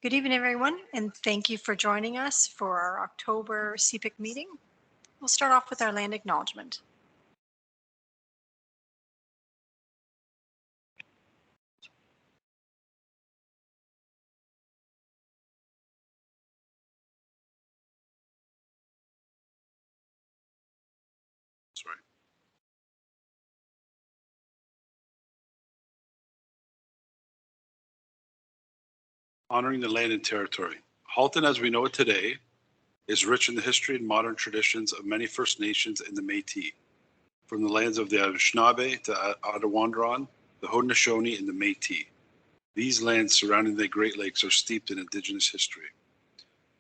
Good evening, everyone, and thank you for joining us for our October CPIC meeting. We'll start off with our land acknowledgement. That's right. Honoring the land and territory. Halton, as we know it today, is rich in the history and modern traditions of many First Nations in the Métis, from the lands of the Anishinaabe to Attawandaron, the Haudenosaunee, and the Métis. These lands surrounding the Great Lakes are steeped in Indigenous history.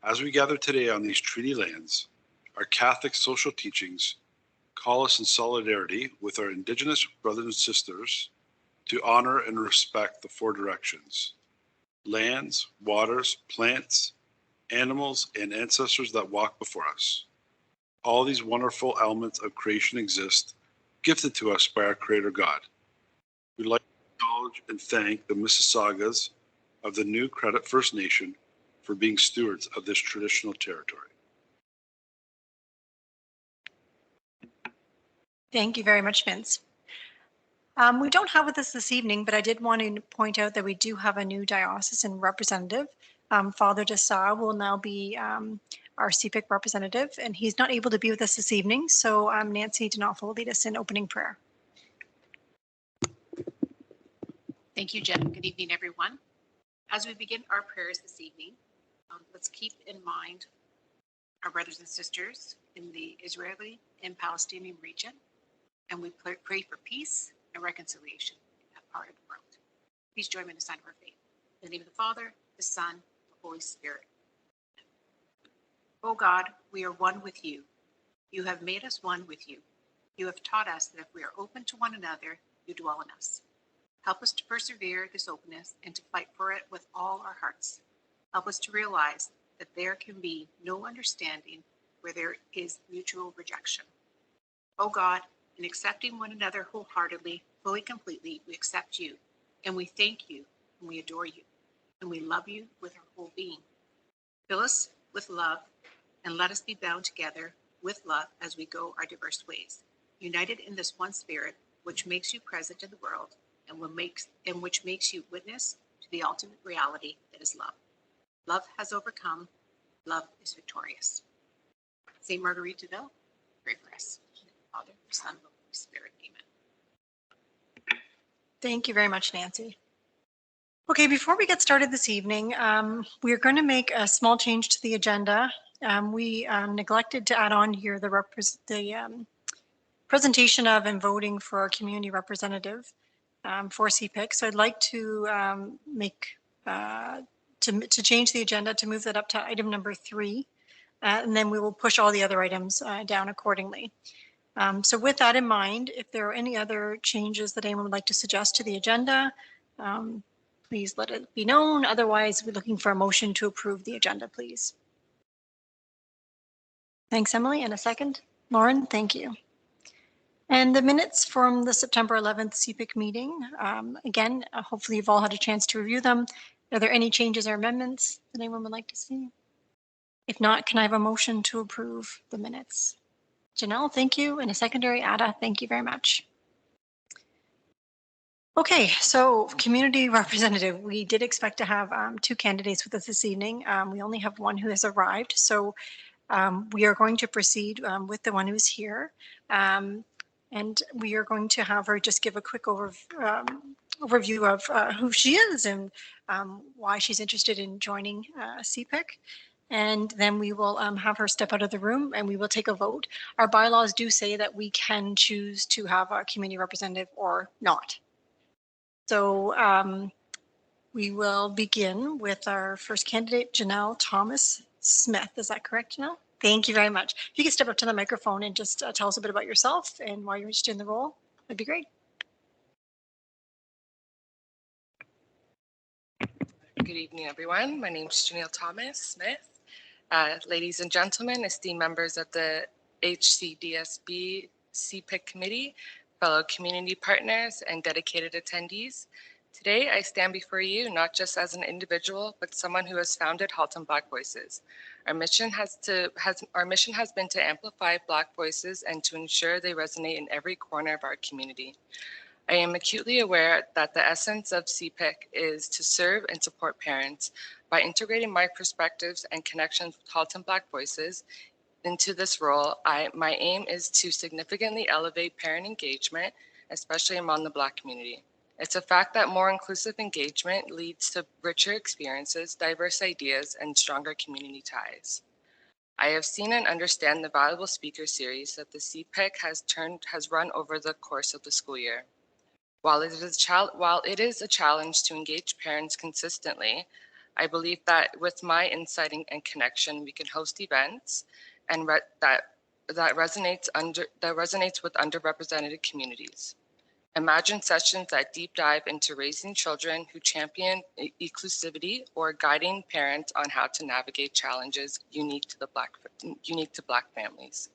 As we gather today on these treaty lands, our Catholic social teachings call us in solidarity with our Indigenous brothers and sisters to honor and respect the four directions: lands, waters, plants, animals, and ancestors that walk before us. All these wonderful elements of creation exist, gifted to us by our Creator God. We'd like to acknowledge and thank the Mississaugas of the New Credit First Nation for being stewards of this traditional territory. Thank you very much, Vince. We don't have with us this evening, but I did want to point out that we do have a new diocesan representative. Father Dessau will now be our CPIC representative, and he's not able to be with us this evening, so Nancy Denoff will lead us in opening prayer. Thank you, Jen. Good evening, everyone. As we begin our prayers this evening, let's keep in mind our brothers and sisters in the Israeli and Palestinian region, and we pray for peace and reconciliation in that part of the world. Please join me in the sign of our faith. In the name of the Father, the Son, the Holy Spirit. O God, we are one with you. You have made us one with you. You have taught us that if we are open to one another, you dwell in us. Help us to persevere this openness and to fight for it with all our hearts. Help us to realize that there can be no understanding where there is mutual rejection. O God, in accepting one another wholeheartedly, fully, completely, we accept you, and we thank you, and we adore you, and we love you with our whole being. Fill us with love, and let us be bound together with love as we go our diverse ways, united in this one spirit, which makes you present in the world, and which makes you witness to the ultimate reality that is love. Love has overcome. Love is victorious. Saint Marguerite de Ville, pray for us. Father, Son, and Holy Spirit. Amen. Thank you very much, Nancy. Okay, before we get started this evening, we're going to make a small change to the agenda. We neglected to add on here the presentation of and voting for our community representative for CPIC. So I'd like to to change the agenda to move that up to item number 3, and then we will push all the other items down accordingly. So with that in mind, if there are any other changes that anyone would like to suggest to the agenda, please let it be known. Otherwise, we're looking for a motion to approve the agenda, please. Thanks, Emily. And a second? Lauren, thank you. And the minutes from the September 11th CPIC meeting, again, hopefully you've all had a chance to review them. Are there any changes or amendments that anyone would like to see? If not, can I have a motion to approve the minutes? Janelle, thank you. And a secondary, Ada, thank you very much. Okay, so community representative, we did expect to have 2 candidates with us this evening. We only have one who has arrived, so we are going to proceed with the one who's here. And we are going to have her just give a quick overview of who she is and why she's interested in joining CPIC. And then we will have her step out of the room and we will take a vote. Our bylaws do say that we can choose to have a community representative or not. So we will begin with our first candidate, Janelle Thomas Smith. Is that correct, Janelle? Thank you very much. If you could step up to the microphone and just tell us a bit about yourself and why you're interested in the role, that'd be great. Good evening, everyone. My name is Janelle Thomas Smith. Ladies and gentlemen, esteemed members of the HCDSB CPIC committee, fellow community partners, and dedicated attendees, Today, I stand before you not just as an individual, but someone who has founded Halton Black Voices. Our mission has been to amplify Black voices and to ensure they resonate in every corner of our community. I am acutely aware that the essence of CPIC is to serve and support parents. By integrating my perspectives and connections with Halton Black Voices into this role, my aim is to significantly elevate parent engagement, especially among the Black community. It's a fact that more inclusive engagement leads to richer experiences, diverse ideas, and stronger community ties. I have seen and understand the valuable speaker series that the CPIC has run over the course of the school year. While it is a challenge to engage parents consistently, I believe that with my insight and connection, we can host events and that resonates with underrepresented communities. Imagine sessions that deep dive into raising children who champion inclusivity or guiding parents on how to navigate challenges unique to Black families.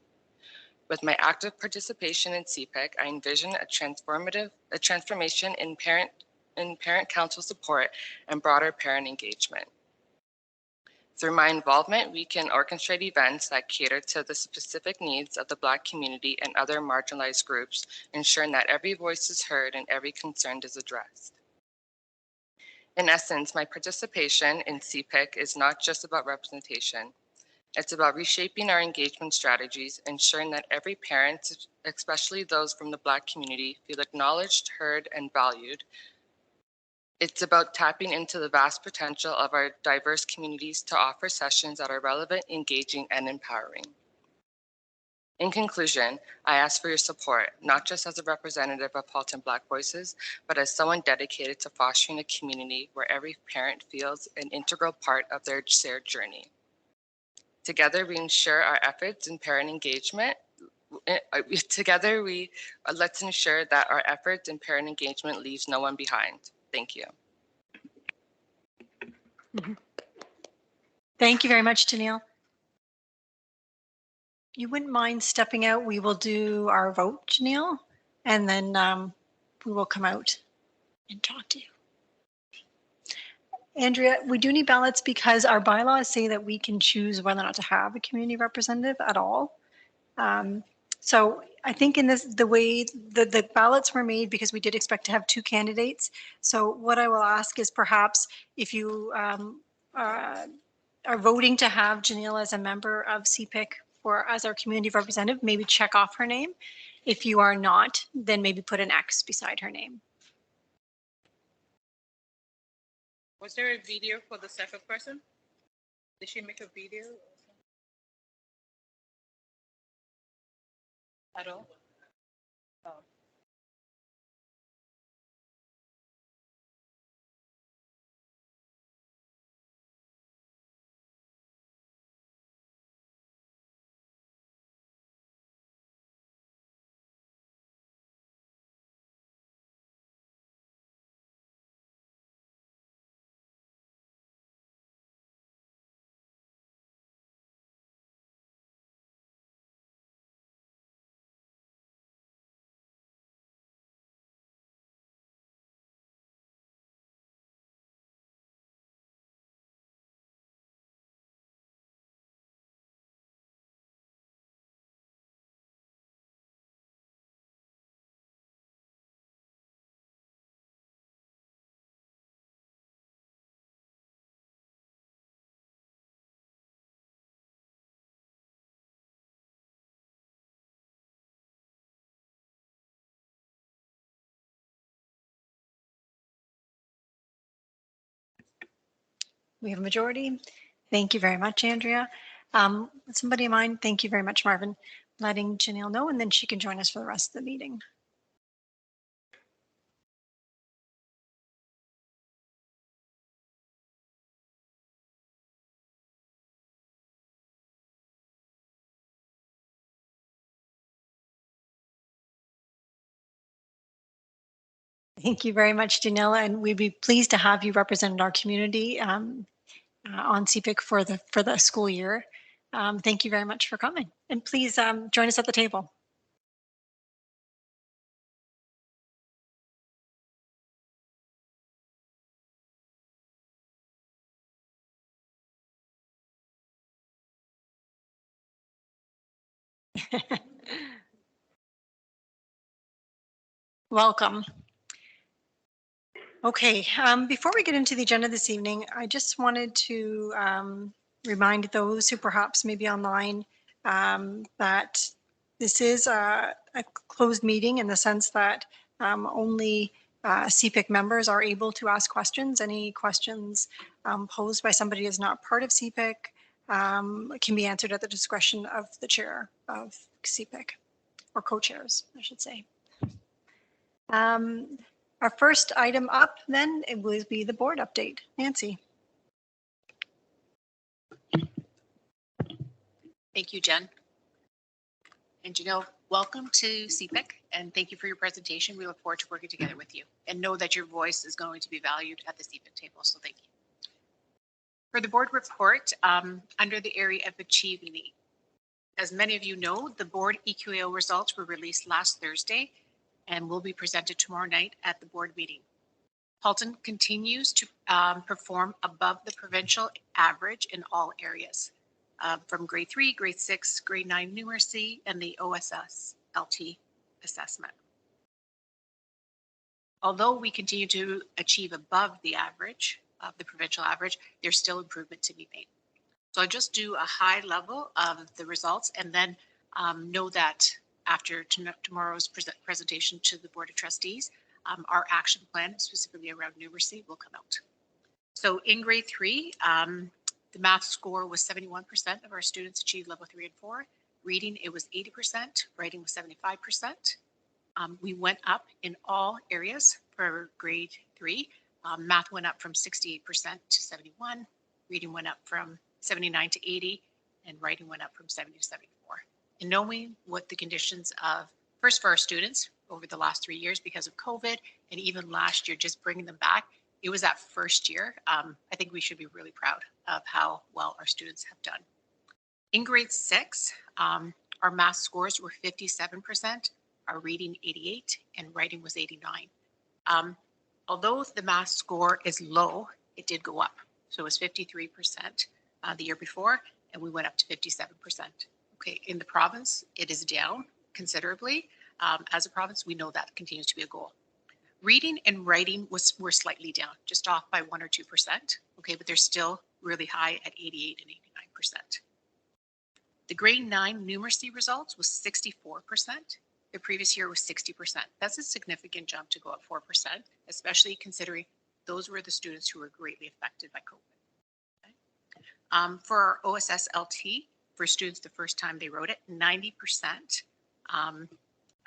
With my active participation in CPIC, I envision a transformation in parent council support and broader parent engagement. Through my involvement, we can orchestrate events that cater to the specific needs of the Black community and other marginalized groups, ensuring that every voice is heard and every concern is addressed. In essence, my participation in CPIC is not just about representation. It's about reshaping our engagement strategies, ensuring that every parent, especially those from the Black community, feel acknowledged, heard, and valued. It's about tapping into the vast potential of our diverse communities to offer sessions that are relevant, engaging, and empowering. In conclusion, I ask for your support, not just as a representative of Halton Black Voices, but as someone dedicated to fostering a community where every parent feels an integral part of their shared journey. Together, we ensure our efforts in parent engagement. Let's ensure that our efforts in parent engagement leaves no one behind. Thank you. Thank you very much, Janelle. You wouldn't mind stepping out? We will do our vote, Janelle, and then we will come out and talk to you. Andrea, we do need ballots because our bylaws say that we can choose whether or not to have a community representative at all. So I think in the way the ballots were made, because we did expect to have 2 candidates. So what I will ask is perhaps if you are voting to have Janelle as a member of CPIC as our community representative, maybe check off her name. If you are not, then maybe put an X beside her name. Was there a video for the second person? Did she make a video at all? Oh. We have a majority. Thank you very much, Andrea. Somebody in mind, thank you very much, Marvin, letting Janelle know, and then she can join us for the rest of the meeting. Thank you very much, Janelle, and we'd be pleased to have you represent our community on CPIC for the school year. Thank you very much for coming, and please join us at the table. Welcome. Okay, before we get into the agenda this evening, I just wanted to remind those who perhaps may be online that this is a closed meeting in the sense that only CPIC members are able to ask questions. Any questions posed by somebody who is not part of CPIC can be answered at the discretion of the chair of CPIC, or co-chairs, I should say. Our first item up then, it will be the board update. Nancy. Thank you, Jen. And welcome to CPIC, and thank you for your presentation. We look forward to working together with you and know that your voice is going to be valued at the CPIC table, so thank you. For the board report, under the area of achieving, as many of you know, the board EQAO results were released last Thursday and will be presented tomorrow night at the board meeting. Halton continues to perform above the provincial average in all areas, from grade 3, grade 6, grade 9 numeracy, and the OSS LT assessment. Although we continue to achieve above the average of the provincial average, there's still improvement to be made. So I'll just do a high level of the results, and then know that after tomorrow's presentation to the Board of Trustees, our action plan, specifically around numeracy, will come out. So in grade 3, the math score was 71% of our students achieved level 3 and 4. Reading, it was 80%. Writing was 75%. We went up in all areas for grade 3. Math went up from 68% to 71. Reading went up from 79 to 80, and writing went up from 70 to 74. And knowing what the conditions of, first for our students over the last 3 years because of COVID, and even last year, just bringing them back, it was that first year. I think we should be really proud of how well our students have done. In grade 6, our math scores were 57%, our reading 88, and writing was 89. Although the math score is low, it did go up. So it was 53% the year before, and we went up to 57%. Okay, in the province, it is down considerably. As a province, we know that continues to be a goal. Reading and writing were slightly down, just off by 1 or 2%. Okay, but they're still really high at 88 and 89%. The grade 9 numeracy results was 64%. The previous year was 60%. That's a significant jump to go up 4%, especially considering those were the students who were greatly affected by COVID. Okay. For our OSS LT, for students the first time they wrote it, 90%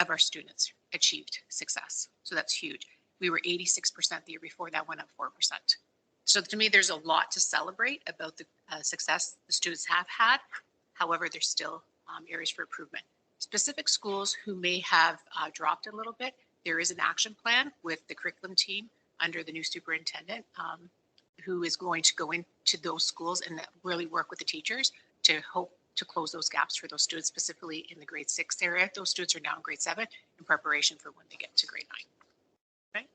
of our students achieved success. So that's huge. We were 86% the year before, that went up 4%. So to me, there's a lot to celebrate about the success the students have had. However, there's still areas for improvement. Specific schools who may have dropped a little bit, there is an action plan with the curriculum team under the new superintendent who is going to go into those schools and really work with the teachers to hope to close those gaps for those students, specifically in the grade 6 area. Those students are now in grade 7 in preparation for when they get to grade 9.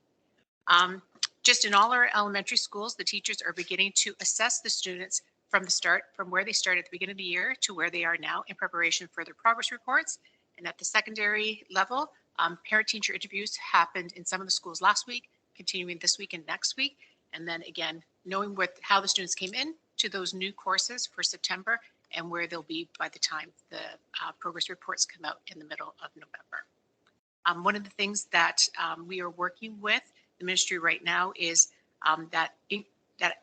Okay. Just in all our elementary schools, the teachers are beginning to assess the students from the start, from where they started at the beginning of the year to where they are now in preparation for their progress reports. And at the secondary level, parent-teacher interviews happened in some of the schools last week, continuing this week and next week. And then again, knowing how the students came in to those new courses for September and where they'll be by the time the progress reports come out in the middle of November. One of the things that we are working with the ministry right now is that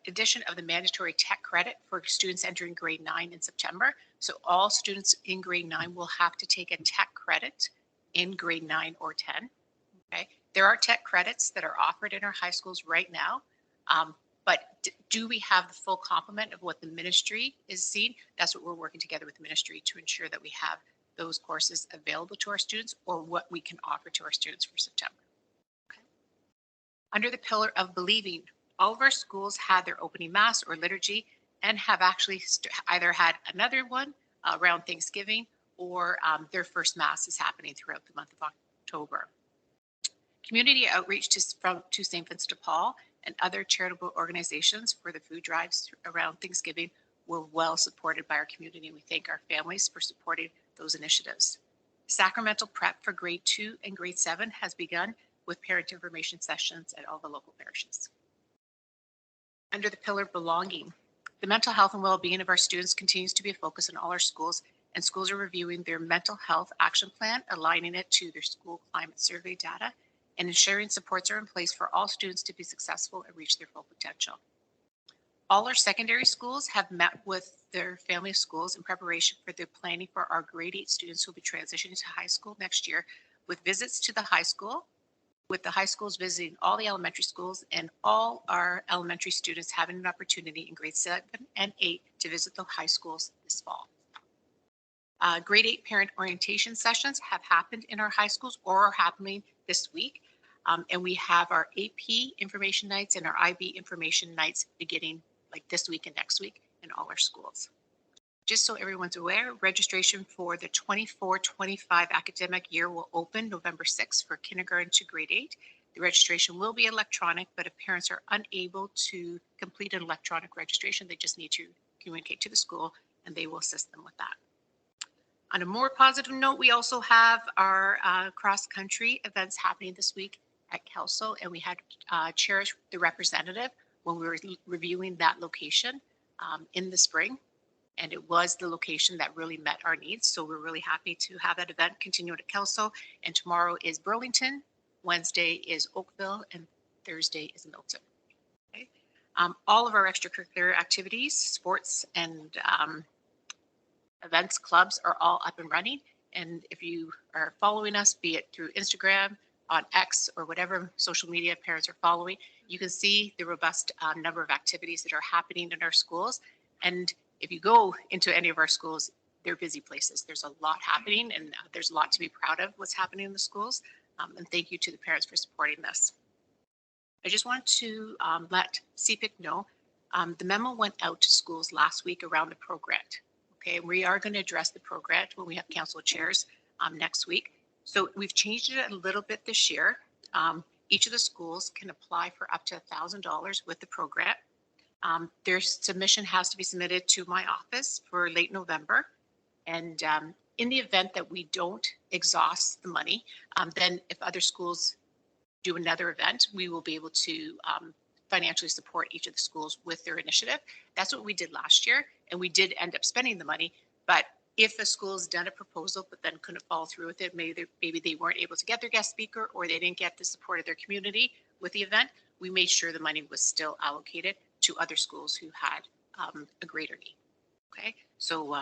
addition of the mandatory tech credit for students entering grade 9 in September. So all students in grade 9 will have to take a tech credit in grade 9 or 10. Okay, there are tech credits that are offered in our high schools right now. But do we have the full complement of what the ministry is seeing? That's what we're working together with the ministry to ensure that we have those courses available to our students, or what we can offer to our students for September. Okay. Under the pillar of believing, all of our schools had their opening mass or liturgy and have actually either had another one around Thanksgiving, or their first mass is happening throughout the month of October. Community outreach to St. Vincent de Paul and other charitable organizations for the food drives around Thanksgiving were well supported by our community. We thank our families for supporting those initiatives. Sacramental prep for grade 2 and grade 7 has begun with parent information sessions at all the local parishes. Under the pillar belonging, the mental health and well-being of our students continues to be a focus in all our schools, and schools are reviewing their mental health action plan, aligning it to their school climate survey data, and ensuring supports are in place for all students to be successful and reach their full potential. All our secondary schools have met with their family of schools in preparation for the planning for our grade 8 students who will be transitioning to high school next year, with visits to the high school, with the high schools visiting all the elementary schools, and all our elementary students having an opportunity in grade 7 and 8 to visit the high schools this fall. Grade 8 parent orientation sessions have happened in our high schools or are happening this week. And we have our AP information nights and our IB information nights beginning like this week and next week in all our schools. Just so everyone's aware, registration for the 24-25 academic year will open November 6th for kindergarten to grade 8. The registration will be electronic, but if parents are unable to complete an electronic registration, they just need to communicate to the school and they will assist them with that. On a more positive note, we also have our cross-country events happening this week at Kelso, and we had Cherish the representative when we were reviewing that location in the spring. And it was the location that really met our needs. So we're really happy to have that event continue at Kelso. And tomorrow is Burlington, Wednesday is Oakville, and Thursday is Milton. Okay. All of our extracurricular activities, sports and events, clubs are all up and running. And if you are following us, be it through Instagram, on X, or whatever social media parents are following, you can see the robust number of activities that are happening in our schools. And if you go into any of our schools, they're busy places. There's a lot happening, and there's a lot to be proud of what's happening in the schools. And thank you to the parents for supporting this. I just want to let CPIC know the memo went out to schools last week around the pro-grant. Okay, we are going to address the pro-grant when we have council chairs next week. So we've changed it a little bit this year. Each of the schools can apply for up to $1,000 with the pro-grant. Their submission has to be submitted to my office for late November. And in the event that we don't exhaust the money, then if other schools do another event, we will be able to financially support each of the schools with their initiative. That's what we did last year, and we did end up spending the money. But if a school's done a proposal but then couldn't follow through with it, maybe they weren't able to get their guest speaker or they didn't get the support of their community with the event, we made sure the money was still allocated to other schools who had a greater need. Okay, so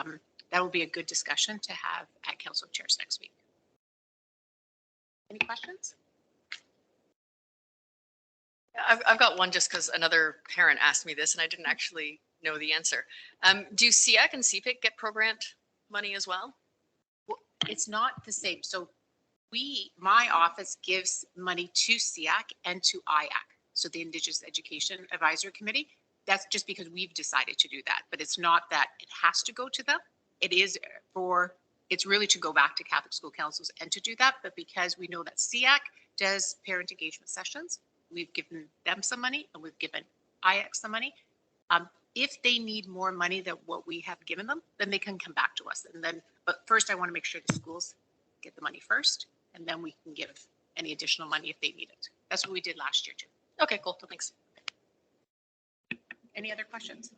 that will be a good discussion to have at council chairs next week. Any questions? I've got one just because another parent asked me this and I didn't actually know the answer. Do CIAC and CPIC get pro-grant money as well? Well, it's not the same. So my office gives money to CIAC and to IAC, so the Indigenous Education Advisory Committee. That's just because we've decided to do that, but it's not that it has to go to them. It is it's really to go back to Catholic school councils and to do that, but because we know that CIAC does parent engagement sessions, we've given them some money and we've given IAC some money. If they need more money than what we have given them, then they can come back to us. And then, but first I want to make sure the schools get the money first, and then we can give any additional money if they need it. That's what we did last year too. Okay, cool. Thanks. Any other questions?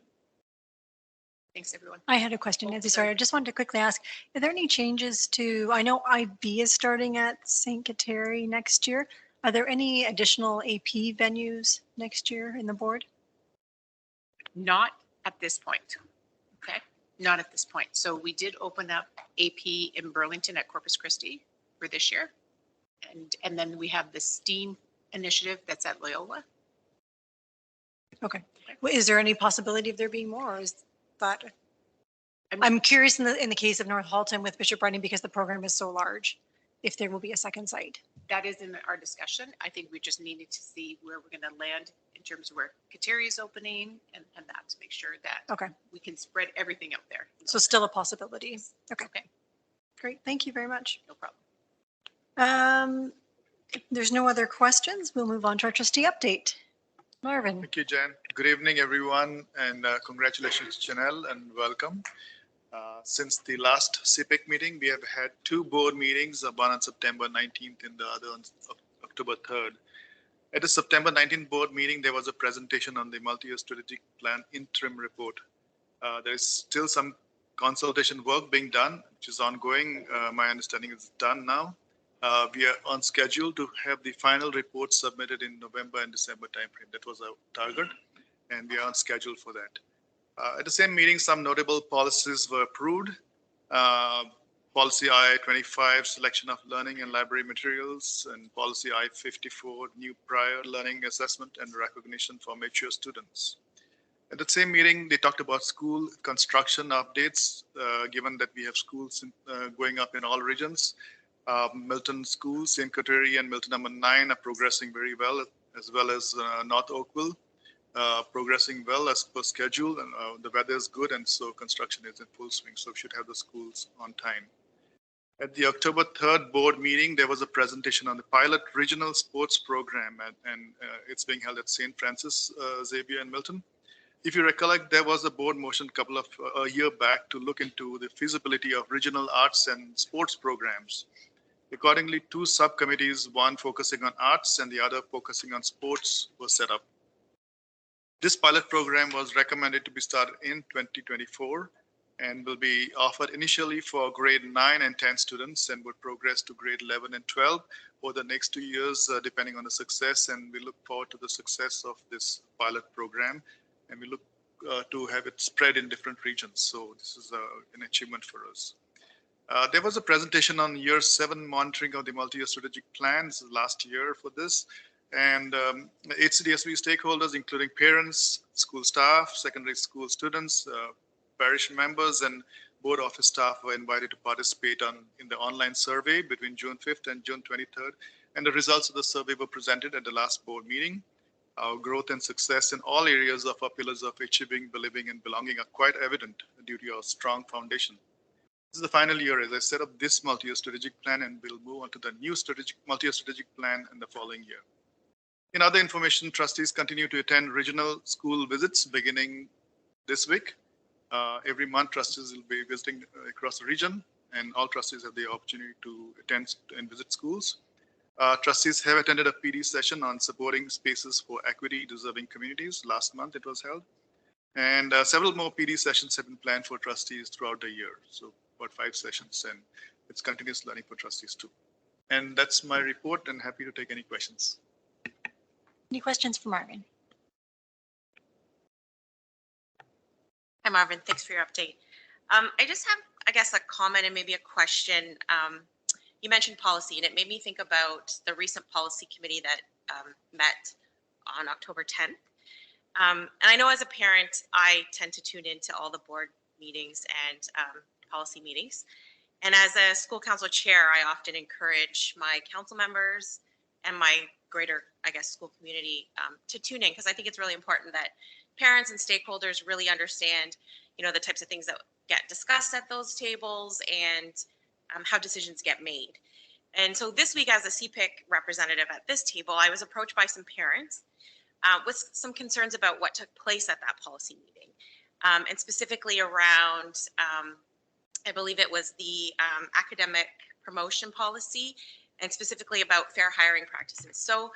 Thanks, everyone. I had a question, Nancy. Sorry, I just wanted to quickly ask, are there any changes to, I know IB is starting at St. Kateri next year. Are there any additional AP venues next year in the board? Not at this point. Okay, not at this point. So we did open up AP in Burlington at Corpus Christi for this year. And then we have the STEAM initiative that's at Loyola. Okay. Well, is there any possibility of there being more, or is that? I'm curious in the case of North Halton with Bishop Brennan, because the program is so large, if there will be a second site. That is in our discussion. I think we just needed to see where we're going to land in terms of where Kateri is opening and that, to make sure that we can spread everything out there. So still a possibility. Okay. Great. Thank you very much. No problem. If there's no other questions, we'll move on to our trustee update. Marvin. Thank you, Jen. Good evening, everyone, and congratulations, Janelle, and welcome. Since the last CPIC meeting, we have had 2 board meetings, one on September 19th and the other on October 3rd. At the September 19th board meeting, there was a presentation on the multi-year strategic plan interim report. There is still some consultation work being done, which is ongoing. My understanding is done now. We are on schedule to have the final report submitted in November and December timeframe. That was our target, and we are on schedule for that. At the same meeting, some notable policies were approved. Policy I-25, selection of learning and library materials, and policy I-54, new prior learning assessment and recognition for mature students. At the same meeting, they talked about school construction updates, given that we have schools going up in all regions. Milton School, St. Kateri and Milton number 9 are progressing very well as North Oakville. Progressing well as per schedule, and the weather is good, and so construction is in full swing, so we should have the schools on time. At the October 3rd board meeting, there was a presentation on the pilot regional sports program, and it's being held at St. Francis Xavier in Milton. If you recollect, there was a board motion a year back to look into the feasibility of regional arts and sports programs. Accordingly, 2 subcommittees, one focusing on arts and the other focusing on sports, were set up. This pilot program was recommended to be started in 2024 and will be offered initially for grade 9 and 10 students and would progress to grade 11 and 12 over the next 2 years, depending on the success. And we look forward to the success of this pilot program, and we look to have it spread in different regions. So this is an achievement for us. There was a presentation on year 7 monitoring of the multi-year strategic plans last year for this. And HCDSB stakeholders, including parents, school staff, secondary school students, parish members, and board office staff were invited to participate in the online survey between June 5th and June 23rd. And the results of the survey were presented at the last board meeting. Our growth and success in all areas of our pillars of achieving, believing, and belonging are quite evident due to our strong foundation. This is the final year as I set up this multi-year strategic plan, and we'll move on to the new multi-year strategic plan in the following year. In other information, trustees continue to attend regional school visits beginning this week. Every month, trustees will be visiting across the region, and all trustees have the opportunity to attend and visit schools. Trustees have attended a PD session on supporting spaces for equity-deserving communities. Last month it was held. And several more PD sessions have been planned for trustees throughout the year. So about 5 sessions, and it's continuous learning for trustees too. And that's my report, and happy to take any questions. Any questions for Marvin? Hi, Marvin. Thanks for your update. I just have, I guess, a comment and maybe a question. You mentioned policy, and it made me think about the recent policy committee that met on October 10th. And I know as a parent, I tend to tune into all the board meetings and policy meetings. And as a school council chair, I often encourage my council members and my greater, I guess, school community to tune in, because I think it's really important that parents and stakeholders really understand, you know, the types of things that get discussed at those tables and how decisions get made. And so this week, as a CPIC representative at this table, I was approached by some parents with some concerns about what took place at that policy meeting, and specifically around, I believe it was the academic promotion policy, and specifically about fair hiring practices. So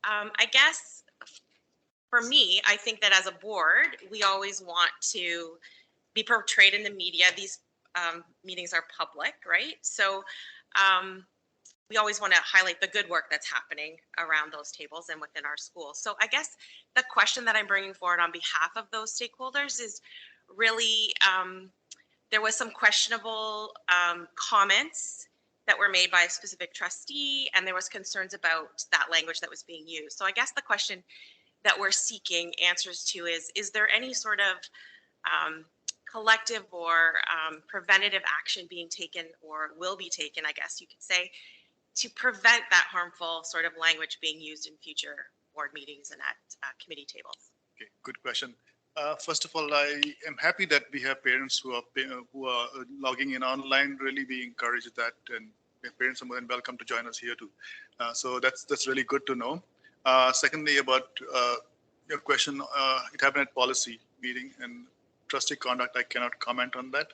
I guess for me, I think that as a board, we always want to be portrayed in the media. These meetings are public, right? So we always want to highlight the good work that's happening around those tables and within our schools. So I guess the question that I'm bringing forward on behalf of those stakeholders is really, there was some questionable comments that were made by a specific trustee, and there was concerns about that language that was being used. So I guess the question that we're seeking answers to is there any sort of collective or preventative action being taken, or will be taken, I guess you could say, to prevent that harmful sort of language being used in future board meetings and at committee tables? Okay, good question. First of all, I am happy that we have parents who are logging in online. Really, we encourage that, and parents are more than welcome to join us here too. So that's really good to know. Secondly, about your question, it happened at policy meeting, and trustee conduct, I cannot comment on that.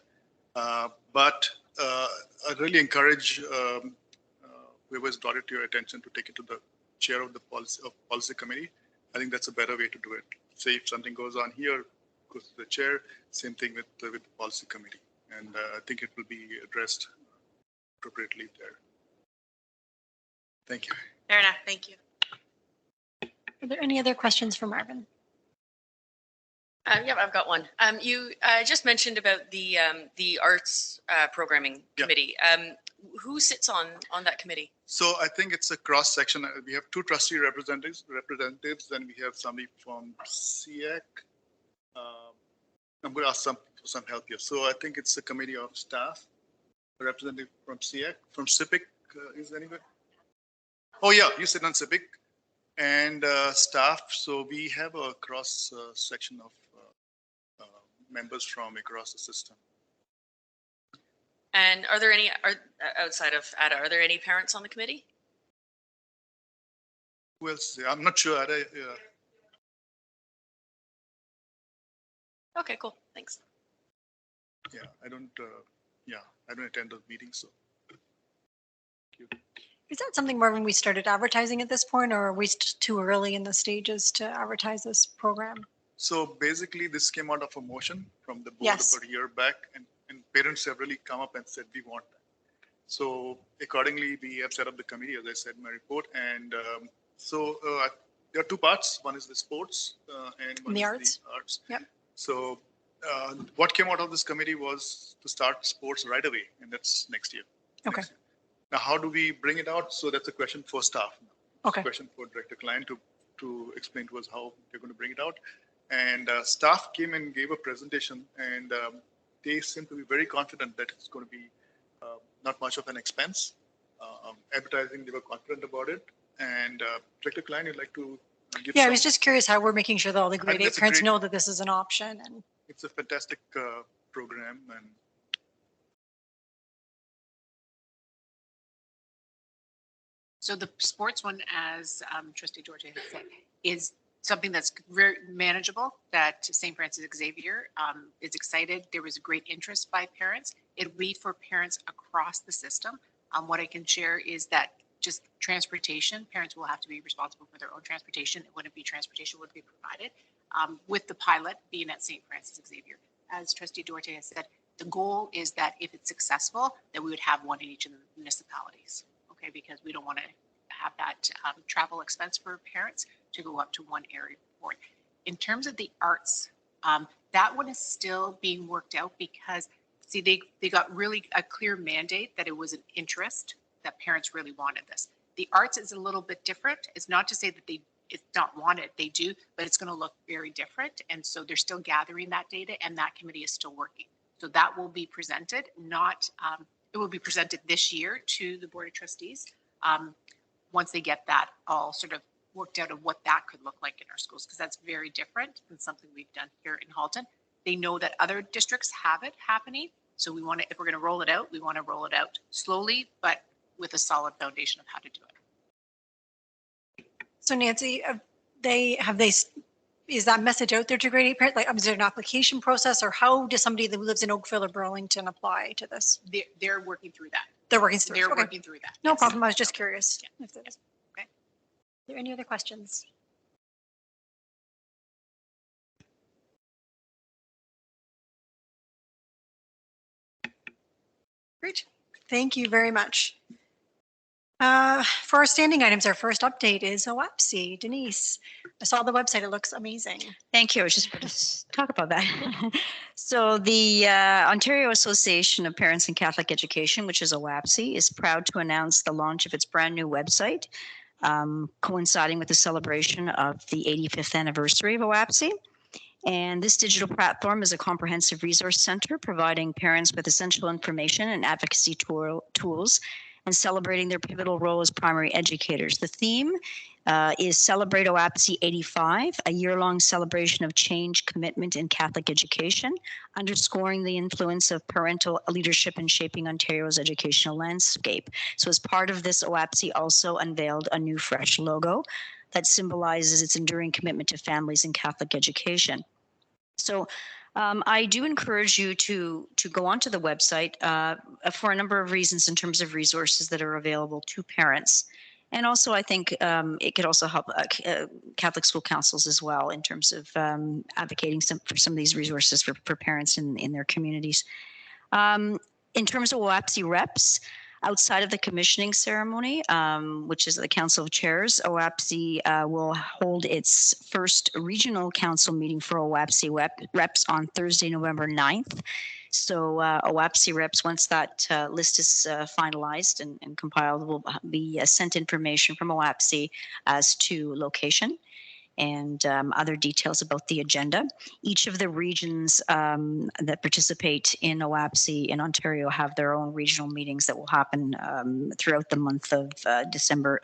But I really encourage whoever's brought it to your attention to take it to the chair of the policy committee. I think that's a better way to do it. Say if something goes on here, goes to the chair. Same thing with the policy committee, and I think it will be addressed appropriately there. Thank you. Fair enough. Thank you. Are there any other questions for Marvin? Yeah, I've got one. You just mentioned about the arts programming committee. Who sits on that committee? So I think it's a cross section. We have two trustee representatives, and we have somebody from CPIC. I'm going to ask for some help here. So I think it's a committee of staff, a representative from CPIC. From CPIC, is anyone? Oh yeah, you sit on CPIC, and staff. So we have a cross section of members from across the system. And are there any outside of ADA? Are there any parents on the committee? Who else? I'm not sure. Okay, cool. Thanks. Yeah, I don't. I don't attend those meetings. So. Is that something, Marvin, we started advertising at this point, or are we too early in the stages to advertise this program? So basically, this came out of a motion from the board Yes. about a year back, and parents have really come up and said, we want that. So accordingly, we have set up the committee, as I said in my report. And there are two parts. One is the sports and one the is arts. the arts. Yep. So what came out of this committee was to start sports right away, and that's next year. Okay. Next year. Now, how do we bring it out? So that's a question for staff. Okay. A question for Director Klein to explain to us how they're going to bring it out. And staff came and gave a presentation, and they seem to be very confident that it's going to be not much of an expense. Advertising, they were confident about it. And Director Klein, you'd like to give Yeah, I was just curious how we're making sure that all the grade 8 that's a parents great- know that this is an option. And It's a fantastic program, and So the sports one, as Trustee Duarte has said, is something that's very manageable, that St. Francis Xavier is excited. There was great interest by parents. It'll be for parents across the system. What I can share is that just transportation, parents will have to be responsible for their own transportation. It wouldn't be transportation would be provided with the pilot being at St. Francis Xavier. As Trustee Duarte has said, the goal is that if it's successful, that we would have one in each of the municipalities. Okay, because we don't want to have that travel expense for parents to go up to one area for it. In terms of the arts, that one is still being worked out because, see, they got really a clear mandate that it was an interest, that parents really wanted this. The arts is a little bit different. It's not to say that it's not wanted, they do, but it's going to look very different. And so they're still gathering that data, and that committee is still working. So that will be presented, it will be presented this year to the Board of Trustees once they get that all sort of worked out of what that could look like in our schools, because that's very different than something we've done here in Halton. They know that other districts have it happening. So we want to, if we're going to roll it out, we want to roll it out slowly, but with a solid foundation of how to do it. so Nancy, is that message out there to grade 8 parents? Like, is there an application process, or how does somebody that lives in Oakville or Burlington apply to this? They're working through that. They're working through. They're Okay. working through that. No Yes. problem. I was just curious. If there is. Okay. Are there any other questions? Great. Thank you very much. For our standing items, our first update is OAPSI. Denise, I saw the website. It looks amazing. Thank you. I was just going to talk about that. So the Ontario Association of Parents in Catholic Education, which is OAPSI, is proud to announce the launch of its brand new website, coinciding with the celebration of the 85th anniversary of OAPSI. And this digital platform is a comprehensive resource center providing parents with essential information and advocacy tools and celebrating their pivotal role as primary educators. The theme is Celebrate OAPSI 85, a year-long celebration of change, commitment, in Catholic education, underscoring the influence of parental leadership in shaping Ontario's educational landscape. So as part of this, OAPSI also unveiled a new fresh logo that symbolizes its enduring commitment to families and Catholic education. So I do encourage you to go onto the website for a number of reasons in terms of resources that are available to parents. And also, I think it could also help Catholic school councils as well in terms of advocating for some of these resources for parents in their communities. In terms of OAPSI reps, outside of the commissioning ceremony, which is the Council of Chairs, OAPSI will hold its first regional council meeting for OAPSI reps on Thursday, November 9th. So OAPSI reps, once that list is finalized and compiled, will be sent information from OAPSI as to location and other details about the agenda. Each of the regions that participate in OAPSI in Ontario have their own regional meetings that will happen throughout the month of December,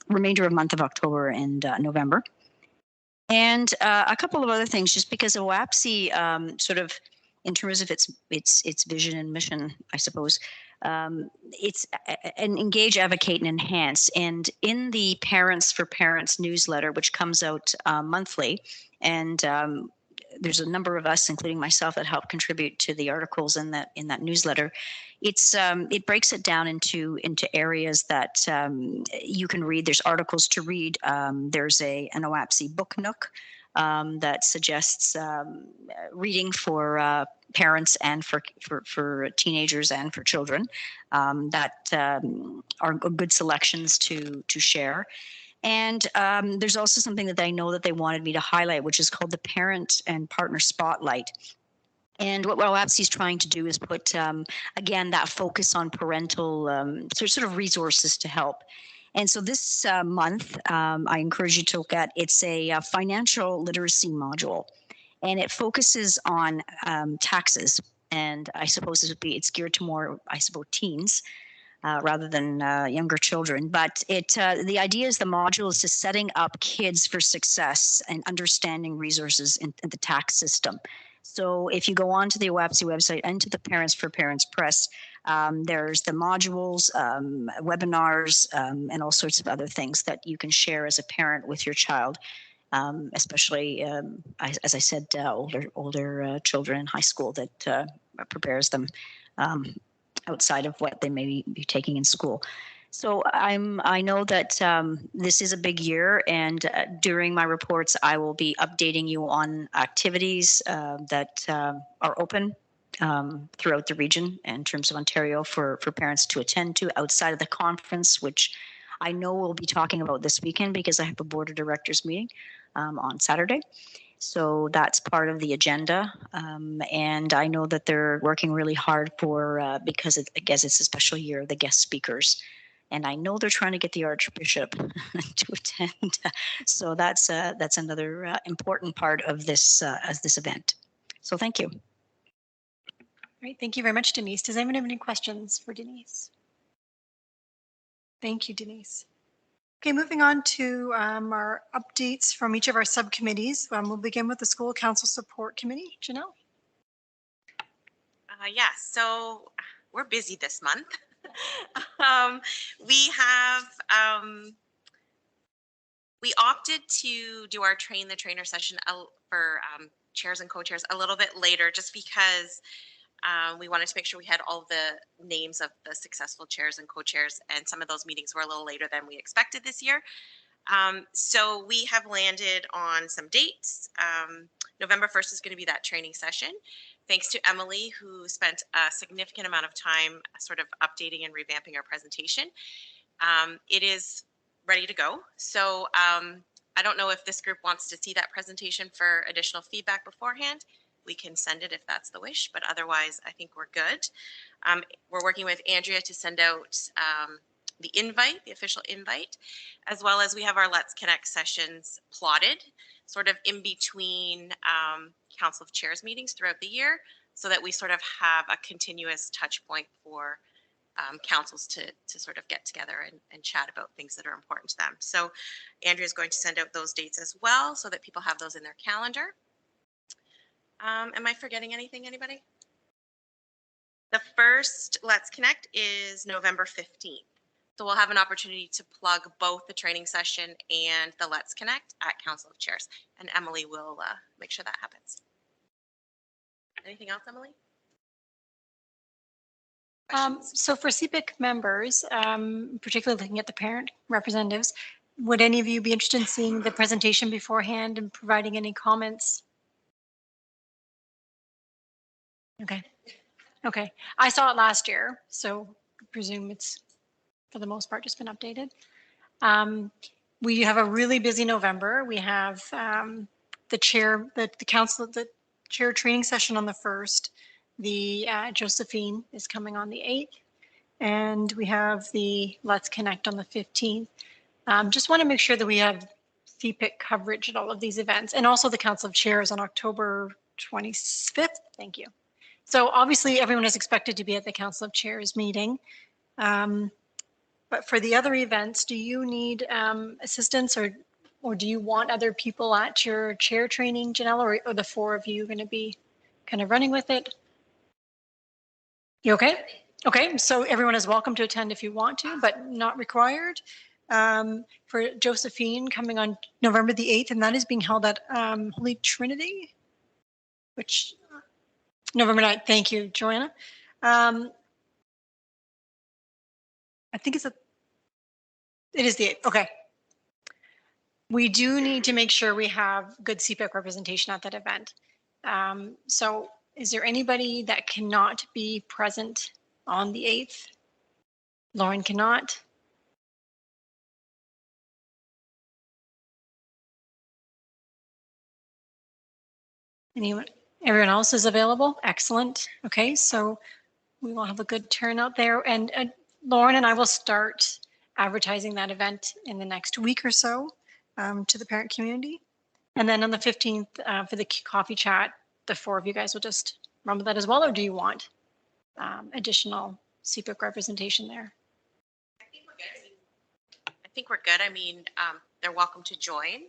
remainder of month of October and November. And a couple of other things, just because OAPSI sort of, in terms of its vision and mission, I suppose, it's an engage, advocate, and enhance. And in the Parents for Parents newsletter, which comes out monthly, and there's a number of us, including myself, that help contribute to the articles in that newsletter. It breaks it down into areas that you can read. There's articles to read. There's an OAPSI book nook that suggests reading for parents and for teenagers and for children that are good selections to share. And there's also something that I know that they wanted me to highlight, which is called the Parent and Partner Spotlight. And what OAPSI is trying to do is put, again, that focus on parental sort of resources to help. And so this month, I encourage you to look at, it's a financial literacy module, and it focuses on taxes. And I suppose it's geared to more, teens. Rather than younger children. But the idea is the module is to setting up kids for success and understanding resources in the tax system. So if you go onto the OAPSI website and to the Parents for Parents Press, there's the modules, webinars, and all sorts of other things that you can share as a parent with your child. Especially, as I said, older children in high school, that prepares them outside of what they may be taking in school. So I know that this is a big year, and during my reports, I will be updating you on activities that are open throughout the region in terms of Ontario for parents to attend to outside of the conference, which I know we'll be talking about this weekend because I have a board of directors meeting on Saturday. So that's part of the agenda. And I know that they're working really hard for, because I guess it's a special year, the guest speakers. And I know they're trying to get the Archbishop to attend. So that's another important part of this event. So thank you. All right, thank you very much, Denise. Does anyone have any questions for Denise? Thank you, Denise. Okay, moving on to our updates from each of our subcommittees. We'll begin with the School Council Support Committee. Janelle? Yes, so we're busy this month. We opted to do our Train the Trainer session for chairs and co-chairs a little bit later, just because we wanted to make sure we had all the names of the successful chairs and co-chairs, and some of those meetings were a little later than we expected this year. So we have landed on some dates. November 1st is going to be that training session. Thanks to Emily, who spent a significant amount of time sort of updating and revamping our presentation. It is ready to go. So I don't know if this group wants to see that presentation for additional feedback beforehand. We can send it if that's the wish, but otherwise I think we're good. We're working with Andrea to send out the invite, the official invite, as well as we have our Let's Connect sessions plotted sort of in between Council of Chairs meetings throughout the year, so that we sort of have a continuous touch point for councils to sort of get together and chat about things that are important to them. So Andrea is going to send out those dates as well, so that people have those in their calendar. Am I forgetting anything, anybody? The first Let's Connect is November 15th. So we'll have an opportunity to plug both the training session and the Let's Connect at Council of Chairs. And Emily will make sure that happens. Anything else, Emily? So for CPIC members, particularly looking at the parent representatives, would any of you be interested in seeing the presentation beforehand and providing any comments? Okay. Okay. I saw it last year, so I presume it's for the most part just been updated. We have a really busy November. We have the council, the chair training session on the 1st. The Josephine is coming on the 8th. And we have the Let's Connect on the 15th. Just want to make sure that we have CPIC coverage at all of these events, and also the Council of Chairs on October 25th. Thank you. So obviously everyone is expected to be at the Council of Chairs meeting. But for the other events, do you need assistance, or do you want other people at your chair training, Janelle, or are the 4 of you going to be kind of running with it? You okay? Okay, so everyone is welcome to attend if you want to, but not required. For Josephine coming on November the 8th, and that is being held at Holy Trinity, which November 9th. Thank you, Joanna. I think it is the 8th. Okay. We do need to make sure we have good CPIC representation at that event. So is there anybody that cannot be present on the 8th? Lauren cannot. Anyone? Everyone else is available? Excellent. Okay, so we will have a good turnout there. And Lauren and I will start advertising that event in the next week or so to the parent community. And then on the 15th for the coffee chat, the 4 of you guys will just run with that as well, or do you want additional CPIC representation there? I think we're good. I mean, they're welcome to join.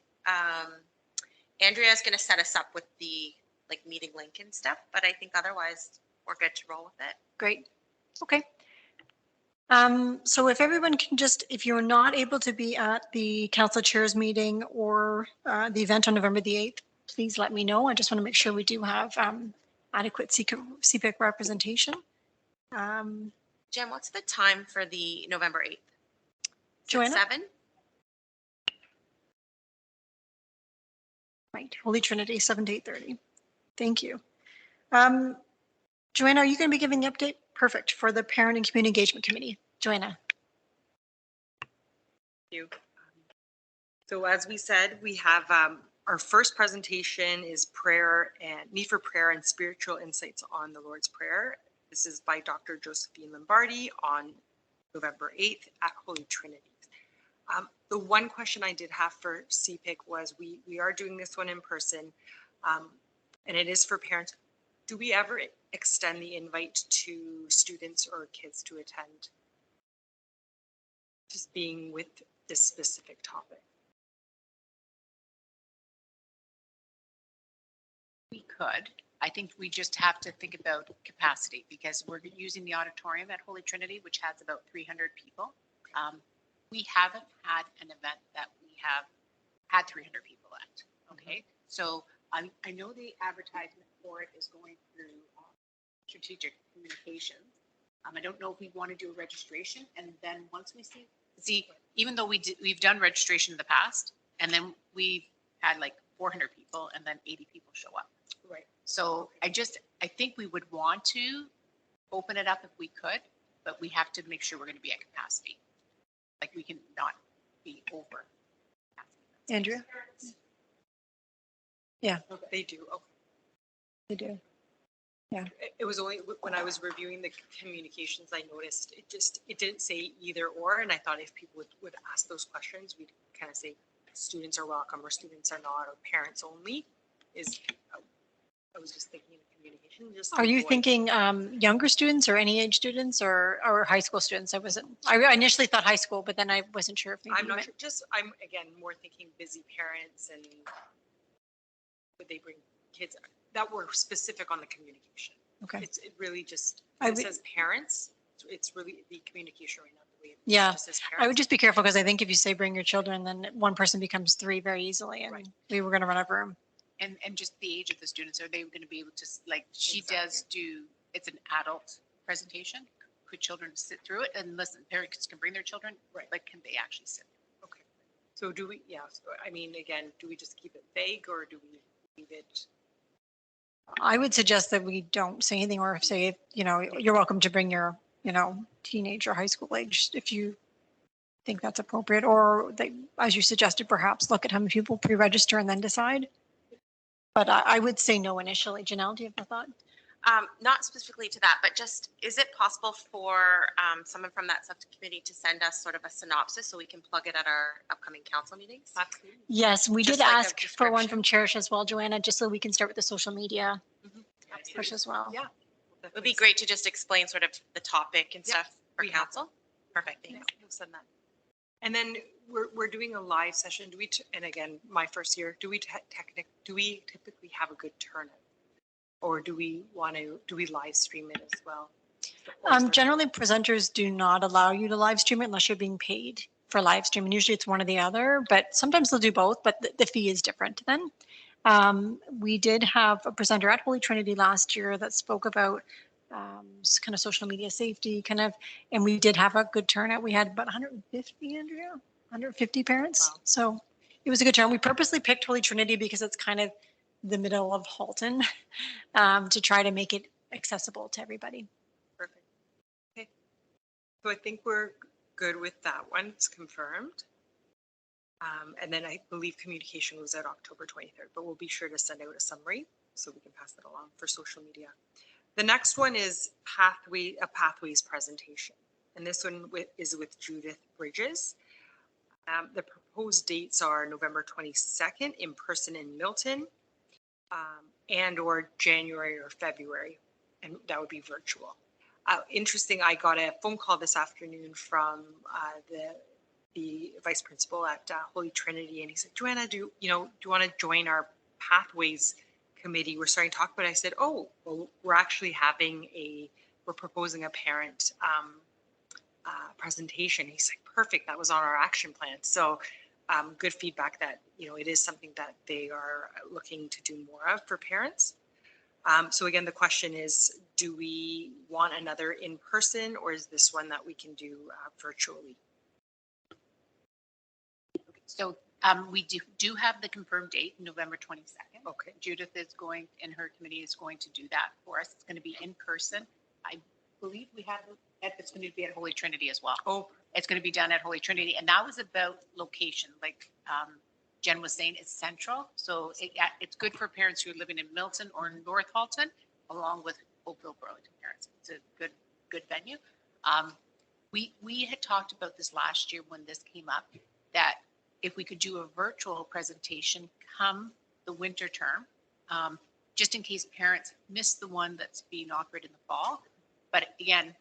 Andrea is going to set us up with the meeting link and stuff, but I think otherwise we're good to roll with it. Great. Okay. So if everyone can just, if you're not able to be at the council chairs meeting or the event on November the 8th, please let me know. I just want to make sure we do have adequate CPIC representation. Jen, what's the time for the November 8th? Joanna? 7? Right, Holy Trinity, 7 to 8:30. Thank you. Joanna, are you going to be giving the update? Perfect, for the Parent and Community Engagement Committee. Joanna. Thank you. So as we said, we have our first presentation is prayer and need for prayer and spiritual insights on the Lord's Prayer. This is by Dr. Josephine Lombardi on November 8th at Holy Trinity. The one question I did have for CPIC was we are doing this one in person, and it is for parents. Do we ever extend the invite to students or kids to attend? Just being with this specific topic. We could. I think we just have to think about capacity because we're using the auditorium at Holy Trinity, which has about 300 people. We haven't had an event that we have had 300 people at. Okay, so I know the advertisement for it is going through strategic communications. I don't know if we want to do a registration, and then once we see, even though we've done registration in the past, and then we've had like 400 people, and then 80 people show up. Right. So I think we would want to open it up if we could, but we have to make sure we're going to be at capacity. Like we can not be over. Andrea? Yeah. Okay. They do. Okay. They do. Yeah. It was only when I was reviewing the communications, I noticed it didn't say either or. And I thought if people would ask those questions, we'd kind of say students are welcome or students are not, or parents only I was just thinking of communication. Are you thinking younger students or any age students or high school students? I initially thought high school, but then I wasn't sure if maybe I'm not sure. I'm again more thinking busy parents, and would they bring kids that were specific on the communication? Okay. It really just it says parents. It's really the communication right now. Yeah, I would just be careful because I think if you say bring your children, then one person becomes 3 very easily, and we were going to run out of room. And just the age of the students, are they going to be able to, like, she Exactly. does do, it's an adult presentation. Could children sit through it? And listen, parents can bring their children, Right. but can they actually sit? Okay. So do we, yeah, so, I mean, again, do we just keep it vague or do we leave it? I would suggest that we don't say anything or say, you know, you're welcome to bring your, you know, teenage or high school age if you think that's appropriate, or they, as you suggested, perhaps look at how many people pre-register and then decide. But I would say no initially. Janelle, do you have a thought? Not specifically to that, but just, is it possible for someone from that subcommittee to send us sort of a synopsis so we can plug it at our upcoming council meetings? Absolutely. Yes, we Just did like a ask for one description. from Cherish as well, Joanna, just so we can start with the social media push as well. Yeah. It would be great to just explain sort of the topic and Yeah, stuff for we have council. Perfect, thanks. We'll send that. And then we're doing a live session. Do we, and again, my first year, do we typically have a good turnout? Or do we live stream it as well? Generally, presenters do not allow you to live stream it unless you're being paid for live stream. And usually it's one or the other, but sometimes they'll do both, but the fee is different then. We did have a presenter at Holy Trinity last year that spoke about kind of social media safety, kind of, and we did have a good turnout. We had about 150, Andrea, 150 parents. Wow. So it was a good turnout. We purposely picked Holy Trinity because it's kind of the middle of Halton to try to make it accessible to everybody. Perfect. Okay. So I think we're good with that one. It's confirmed. And then I believe communication was at October 23rd, but we'll be sure to send out a summary so we can pass that along for social media. The next one is a pathways presentation. And this one is with Judith Bridges. The proposed dates are November 22nd in person in Milton and or January or February, and that would be virtual. Interesting, I got a phone call this afternoon from the vice principal at Holy Trinity, and he said, Joanna, do you want to join our pathways committee? We're starting to talk about it. I said, oh, well, we're proposing a parent presentation. He's like, perfect, that was on our action plan. So good feedback that, it is something that they are looking to do more of for parents. So again, the question is, do we want another in person, or is this one that we can do virtually? So we do have the confirmed date, November 22nd. Okay. Judith is going, and her committee is going to do that for us. It's going to be in person. I believe it's going to be at Holy Trinity as well. Oh, It's going to be done at Holy Trinity. And that was about location. Like Jen was saying, it's central. So it's good for parents who are living in Milton or North Halton, along with Oakville Burlington parents. It's a good venue. We had talked about this last year when this came up, that if we could do a virtual presentation come the winter term, just in case parents miss the one that's being offered in the fall. But again,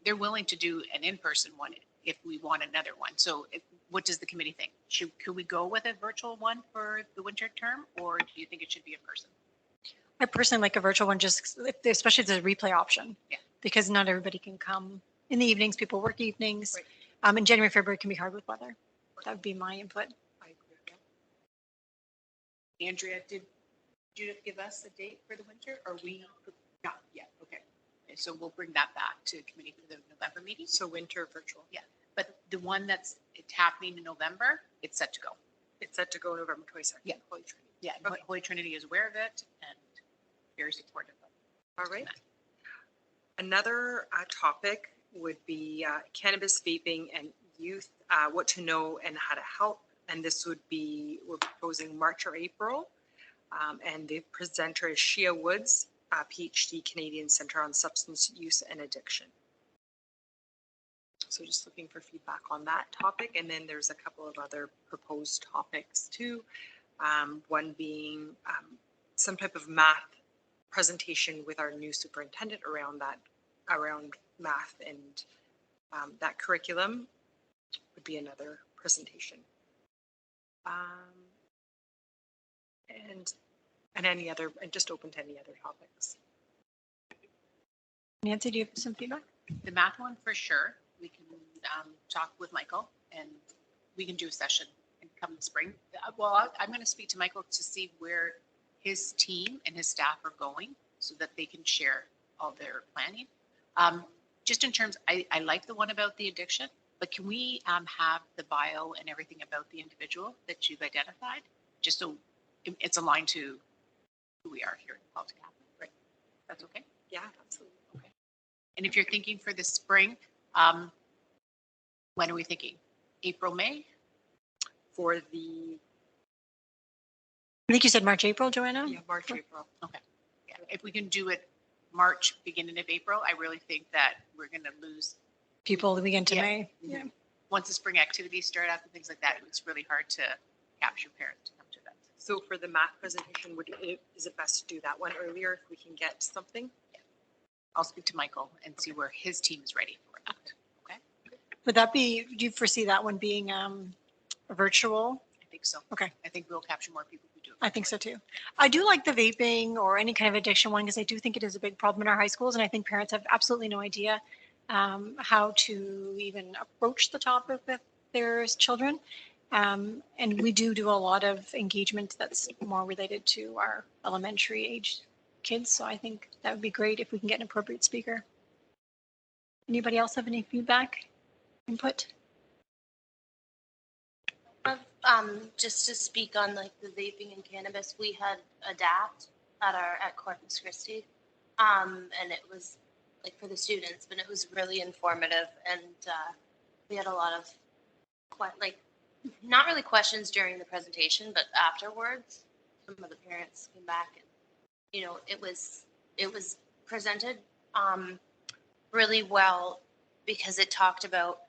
they're willing to do an in-person one if we want another one. So what does the committee think? Could we go with a virtual one for the winter term, or do you think it should be in person? I personally like a virtual one, especially if there's a replay option. Yeah. Because not everybody can come in the evenings. People work evenings. Right. And January, February can be hard with weather. That would be my input. I agree with that. Andrea, did Judith give us a date for the winter, or we not yet? Okay. So we'll bring that back to committee for the November meeting. So winter virtual. Yeah, but the one it's happening in November, it's set to go. It's set to go November 22nd. Yeah. Holy Trinity. Yeah, Okay. Holy Trinity is aware of it and very supportive of it. All right. Another topic would be cannabis vaping and youth, what to know and how to help. And this would be, we're proposing March or April. And the presenter is Shia Woods, PhD, Canadian Center on Substance Use and Addiction. So just looking for feedback on that topic. And then there's a couple of other proposed topics too. One being some type of math presentation with our new superintendent around math, and that curriculum would be another presentation. And any other, and just open to any other topics. Nancy, do you have some feedback? The math one for sure. We can talk with Michael and we can do a session and come in spring. Well, I'm going to speak to Michael to see where his team and his staff are going so that they can share all their planning. Just in terms, I like the one about the addiction, but can we have the bio and everything about the individual that you've identified? Just so it's aligned to who we are here in Halton Catholic, right? That's okay? Yeah, absolutely. Okay. And if you're thinking for the spring, when are we thinking? April, May? For the, I think you said March, April, Joanna? yeah, March, April. Okay. Yeah. If we can do it March, beginning of April, I really think that we're going to lose People the weekend to Yeah. May. Yeah. once the spring activities start up and things like that. It's really hard to capture parents to come to that. So for the math presentation, is it best to do that one earlier if we can get something? I'll speak to Michael and see where his team is ready for it. Okay. Would that be, do you foresee that one being virtual? I think so. Okay. I think we'll capture more people who do it. I think so too. I do like the vaping or any kind of addiction one because I do think it is a big problem in our high schools. And I think parents have absolutely no idea how to even approach the topic with their children. And we do a lot of engagement that's more related to our elementary age kids. So I think that would be great if we can get an appropriate speaker. Anybody else have any feedback, input? Just to speak on like the vaping and cannabis, we had ADAPT at Corpus Christi. And it was like for the students, but it was really informative. And we had a lot of not really questions during the presentation, but afterwards, some of the parents came back and, you know, it was presented really well because it talked about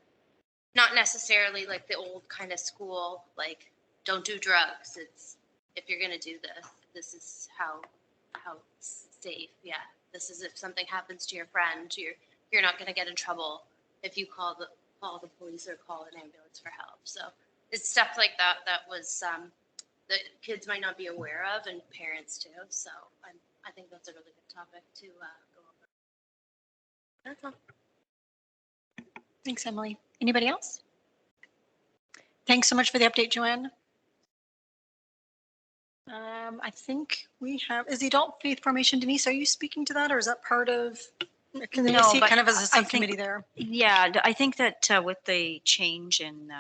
not necessarily like the old kind of school, like don't do drugs. It's if you're going to do this, this is how it's safe. Yeah. This is if something happens to your friend, you're not going to get in trouble if you call the police or call an ambulance for help. So it's stuff like that was that kids might not be aware of and parents too. So I think that's a really good topic to go over. That's all. Thanks, Emily. Anybody else? Thanks so much for the update, Joanne. I think we have, is the adult faith formation, Denise, are you speaking to that or is that part of, can they No, see it but kind of as a I think- subcommittee there? Yeah, I think that with the change in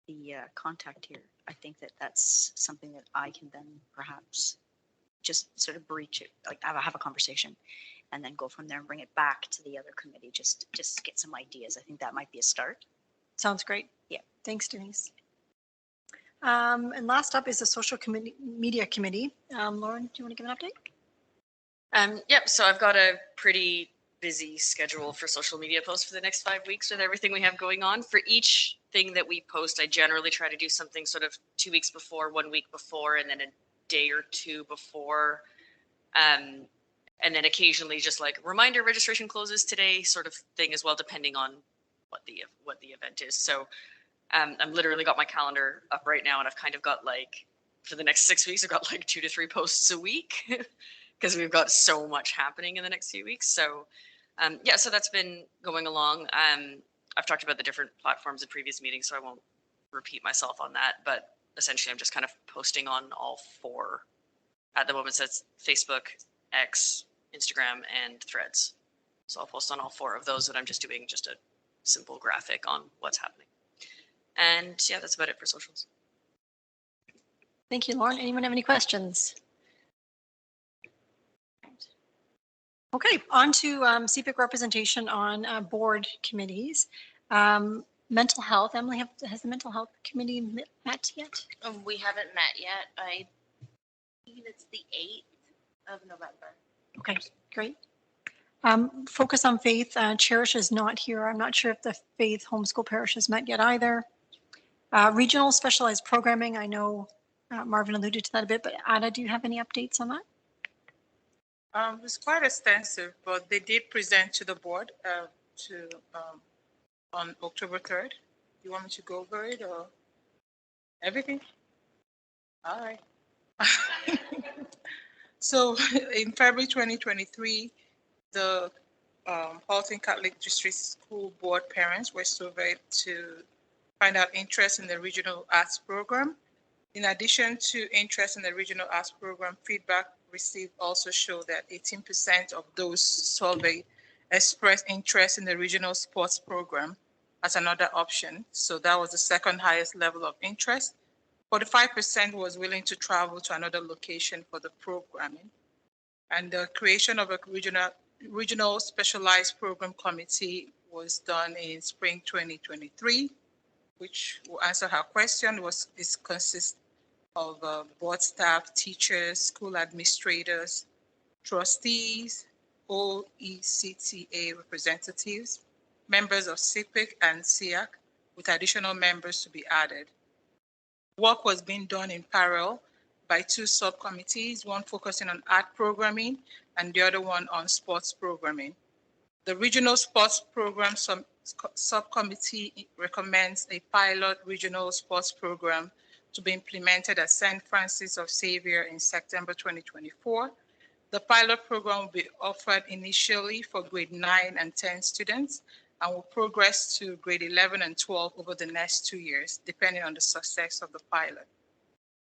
the contact here, I think that that's something that I can then perhaps just sort of breach it, like have a conversation and then go from there and bring it back to the other committee, just get some ideas. I think that might be a start. Sounds great. Yeah. Thanks, Denise. And last up is the social media committee. Lauren, do you want to give an update? Yep. So I've got a pretty busy schedule for social media posts for the next 5 weeks with everything we have going on. For each thing that we post, I generally try to do something sort of 2 weeks before, 1 week before, and then a day or two before. And then occasionally just like reminder registration closes today sort of thing as well, depending on what the event is. So I'm literally got my calendar up right now and I've kind of got like, for the next 6 weeks, I've got like 2 to 3 posts a week because we've got so much happening in the next few weeks. So yeah, so that's been going along. I've talked about the different platforms in previous meetings, so I won't repeat myself on that, but essentially I'm just kind of posting on all 4 at the moment. So it's Facebook, X, Instagram, and Threads. So I'll post on all 4 of those, and I'm just doing just a simple graphic on what's happening. And yeah, that's about it for socials. Thank you, Lauren. Anyone have any questions? Okay, on to CPIC representation on board committees. Mental health, Emily, has the mental health committee met yet? We haven't met yet. I believe it's the 8th of November. Okay, great. Focus on faith, Cherish is not here. I'm not sure if the faith homeschool parish has met yet either. Regional specialized programming, I know Marvin alluded to that a bit, but Ada, do you have any updates on that? It's quite extensive, but they did present to the board on October 3rd. You want me to go over it or everything? All right. So in February 2023, the Halton Catholic District School Board parents were surveyed to find out interest in the regional arts program. In addition to interest in the regional arts program, feedback received also showed that 18% of those surveyed expressed interest in the regional sports program as another option. So that was the second highest level of interest. 45% was willing to travel to another location for the programming. And the creation of a regional specialized program committee was done in spring 2023, which will answer her question. It consists of board staff, teachers, school administrators, trustees, OECTA representatives, members of CPIC and CIAC, with additional members to be added. Work was being done in parallel by two subcommittees, one focusing on art programming and the other one on sports programming. The regional sports program subcommittee recommends a pilot regional sports program to be implemented at St. Francis of Xavier in September 2024. The pilot program will be offered initially for grade 9 and 10 students and will progress to grade 11 and 12 over the next 2 years, depending on the success of the pilot.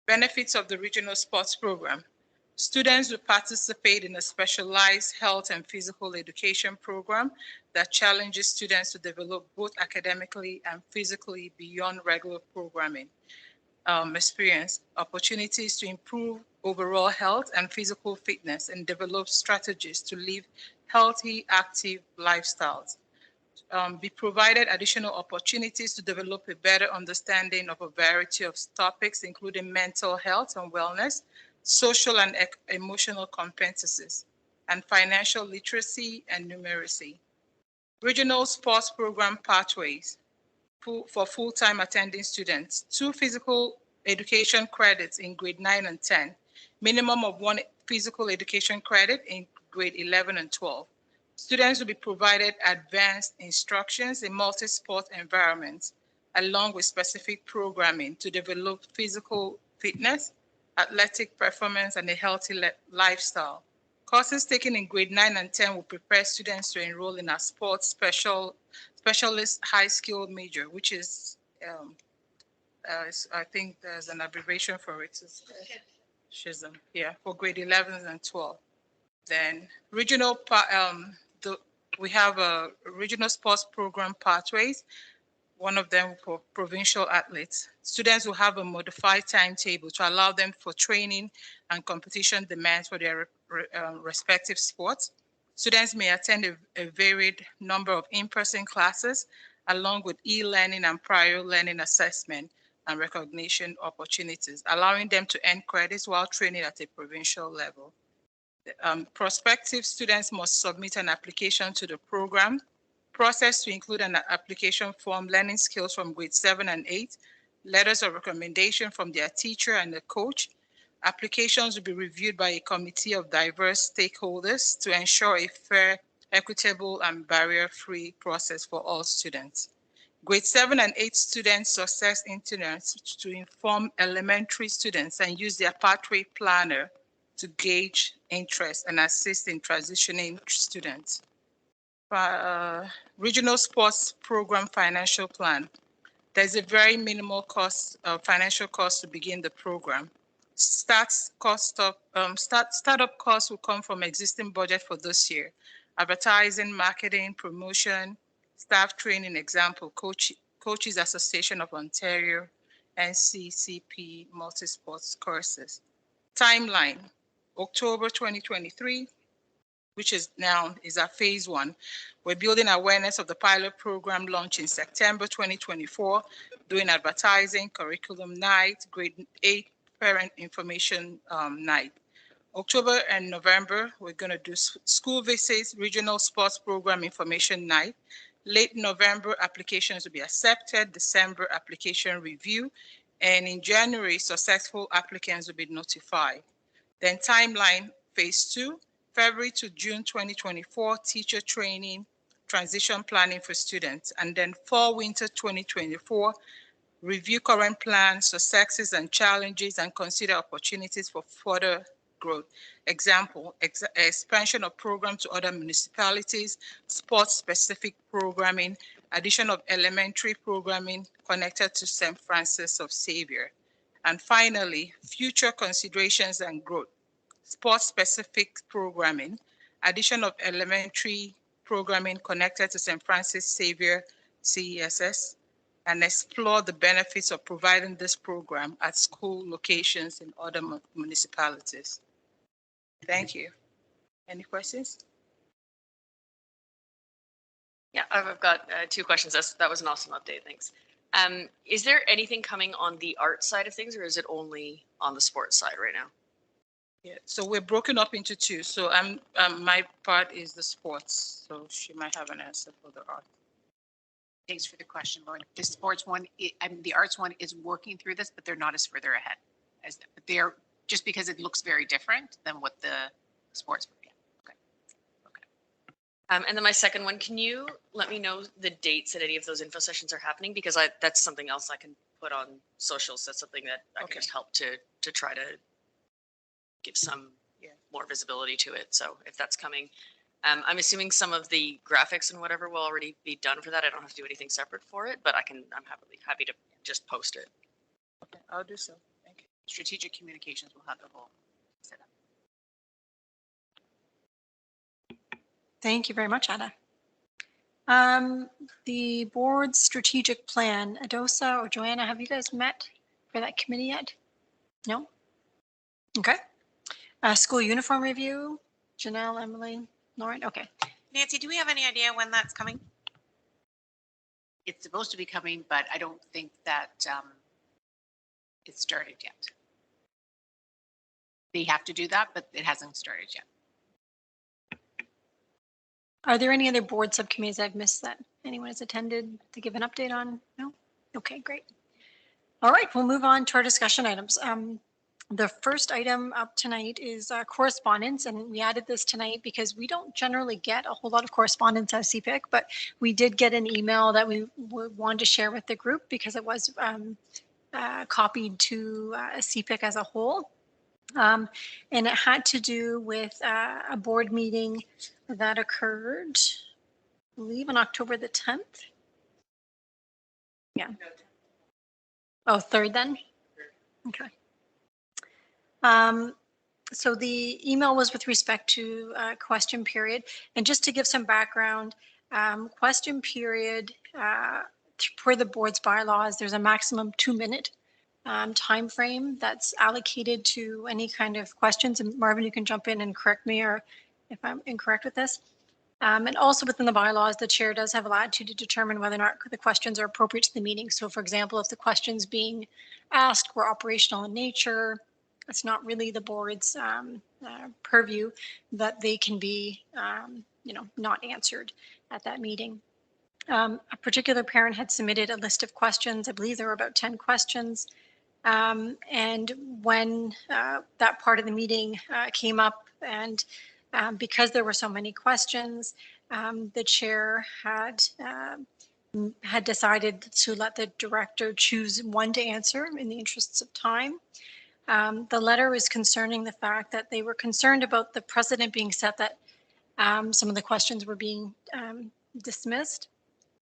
Benefits of the regional sports program. Students will participate in a specialized health and physical education program that challenges students to develop both academically and physically beyond regular programming. Experience opportunities to improve overall health and physical fitness and develop strategies to live healthy, active lifestyles. Be provided additional opportunities to develop a better understanding of a variety of topics, including mental health and wellness, social and emotional competencies, and financial literacy and numeracy. Regional sports program pathways for full-time attending students, 2 physical education credits in grade 9 and 10, minimum of 1 physical education credit in grade 11 and 12. Students will be provided advanced instructions in multi-sport environments, along with specific programming to develop physical fitness, athletic performance, and a healthy lifestyle. Courses taken in grade 9 and 10 will prepare students to enroll in a sports specialist high skill major, which is, I think there's an abbreviation for it. SHISM, yeah, for grade 11 and 12. Then we have a regional sports program pathways, one of them for provincial athletes. Students will have a modified timetable to allow them for training and competition demands for their respective sports. Students may attend a varied number of in-person classes along with e-learning and prior learning assessment and recognition opportunities, allowing them to earn credits while training at a provincial level. Prospective students must submit an application to the program. Process to include an application form, learning skills from grade 7 and 8, letters of recommendation from their teacher and the coach. Applications will be reviewed by a committee of diverse stakeholders to ensure a fair, equitable, and barrier-free process for all students. Grade 7 and 8 students success interns to inform elementary students and use their pathway planner to gauge interest and assist in transitioning students. Regional sports program financial plan. There's a very minimal cost, financial cost to begin the program. Startup costs will come from existing budget for this year. Advertising, marketing, promotion, staff training, example, Coaches Association of Ontario, NCCP, multi-sports courses. Timeline, October 2023, which is now our phase 1. We're building awareness of the pilot program launch in September 2024, doing advertising, curriculum night, grade 8 parent information night. October and November, we're gonna do school visits, regional sports program information night. Late November, applications will be accepted, December application review, and in January, successful applicants will be notified. Then timeline, phase 2, February to June 2024, teacher training, transition planning for students, and then fall winter 2024, review current plans, successes and challenges, and consider opportunities for further growth. Example, expansion of program to other municipalities, sports-specific programming, addition of elementary programming connected to St. Francis of Xavier. And finally, future considerations and growth, sports-specific programming, addition of elementary programming connected to St. Francis Xavier CESS, and explore the benefits of providing this program at school locations in other municipalities. Thank you. Any questions? Yeah, I've got two questions. That was an awesome update. Thanks. Is there anything coming on the art side of things, or is it only on the sports side right now? Yeah, so we're broken up into two. So my part is the sports. So she might have an answer for the art. Thanks for the question, Lauren. The sports one, the arts one is working through this, but they're not as further ahead as they're just because it looks very different than what the sports. Yeah. Okay. And then my second one, can you let me know the dates that any of those info sessions are happening? Because that's something else I can put on socials. That's something that I can just help to try to give some more visibility to it. So if that's coming, I'm assuming some of the graphics and whatever will already be done for that. I don't have to do anything separate for it, but I'm happy to just post it. Okay, I'll do so. Thank you. Strategic communications will have the whole setup. Thank you very much, Ada. The board's strategic plan, Adosa or Joanna, have you guys met for that committee yet? No? Okay. School uniform review, Janelle, Emily, Lauren, okay. Nancy, do we have any idea when that's coming? It's supposed to be coming, but I don't think that it started yet. They have to do that, but it hasn't started yet. Are there any other board subcommittees I've missed that anyone has attended to give an update on? No? Okay, great. All right, we'll move on to our discussion items. The first item up tonight is correspondence, and we added this tonight because we don't generally get a whole lot of correspondence at CPIC, but we did get an email that we wanted to share with the group because it was copied to CPIC as a whole. And it had to do with a board meeting that occurred, I believe, on October the 10th. Yeah. Oh, 3rd then? Okay. So the email was with respect to question period. And just to give some background, question period per the board's bylaws, there's a maximum 2-minute time frame that's allocated to any kind of questions. And Marvin, you can jump in and correct me or if I'm incorrect with this. And also within the bylaws, the chair does have latitude to determine whether or not the questions are appropriate to the meeting. So for example, if the questions being asked were operational in nature, it's not really the board's purview, that they can be, not answered at that meeting. A particular parent had submitted a list of questions. I believe there were about 10 questions. And when that part of the meeting came up, and because there were so many questions, the chair had decided to let the director choose one to answer in the interests of time. The letter is concerning the fact that they were concerned about the precedent being set that some of the questions were being dismissed,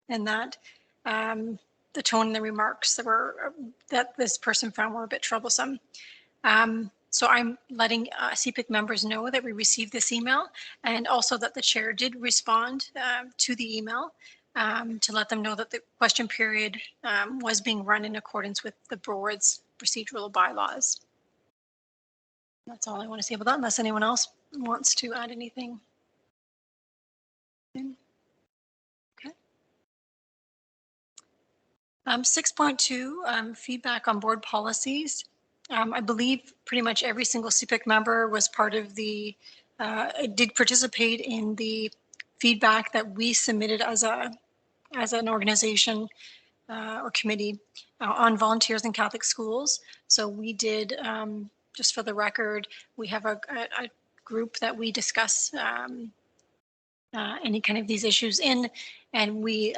and that the tone in the remarks that this person found were a bit troublesome. So I'm letting CPIC members know that we received this email, and also that the chair did respond to the email to let them know that the question period was being run in accordance with the board's procedural bylaws. That's all I want to say about that, unless anyone else wants to add anything. Okay. 6.2, feedback on board policies. I believe pretty much every single CPIC member was part of did participate in the feedback that we submitted as an organization or committee on volunteers in Catholic schools. So we did, just for the record, we have a group that we discuss any kind of these issues in, and we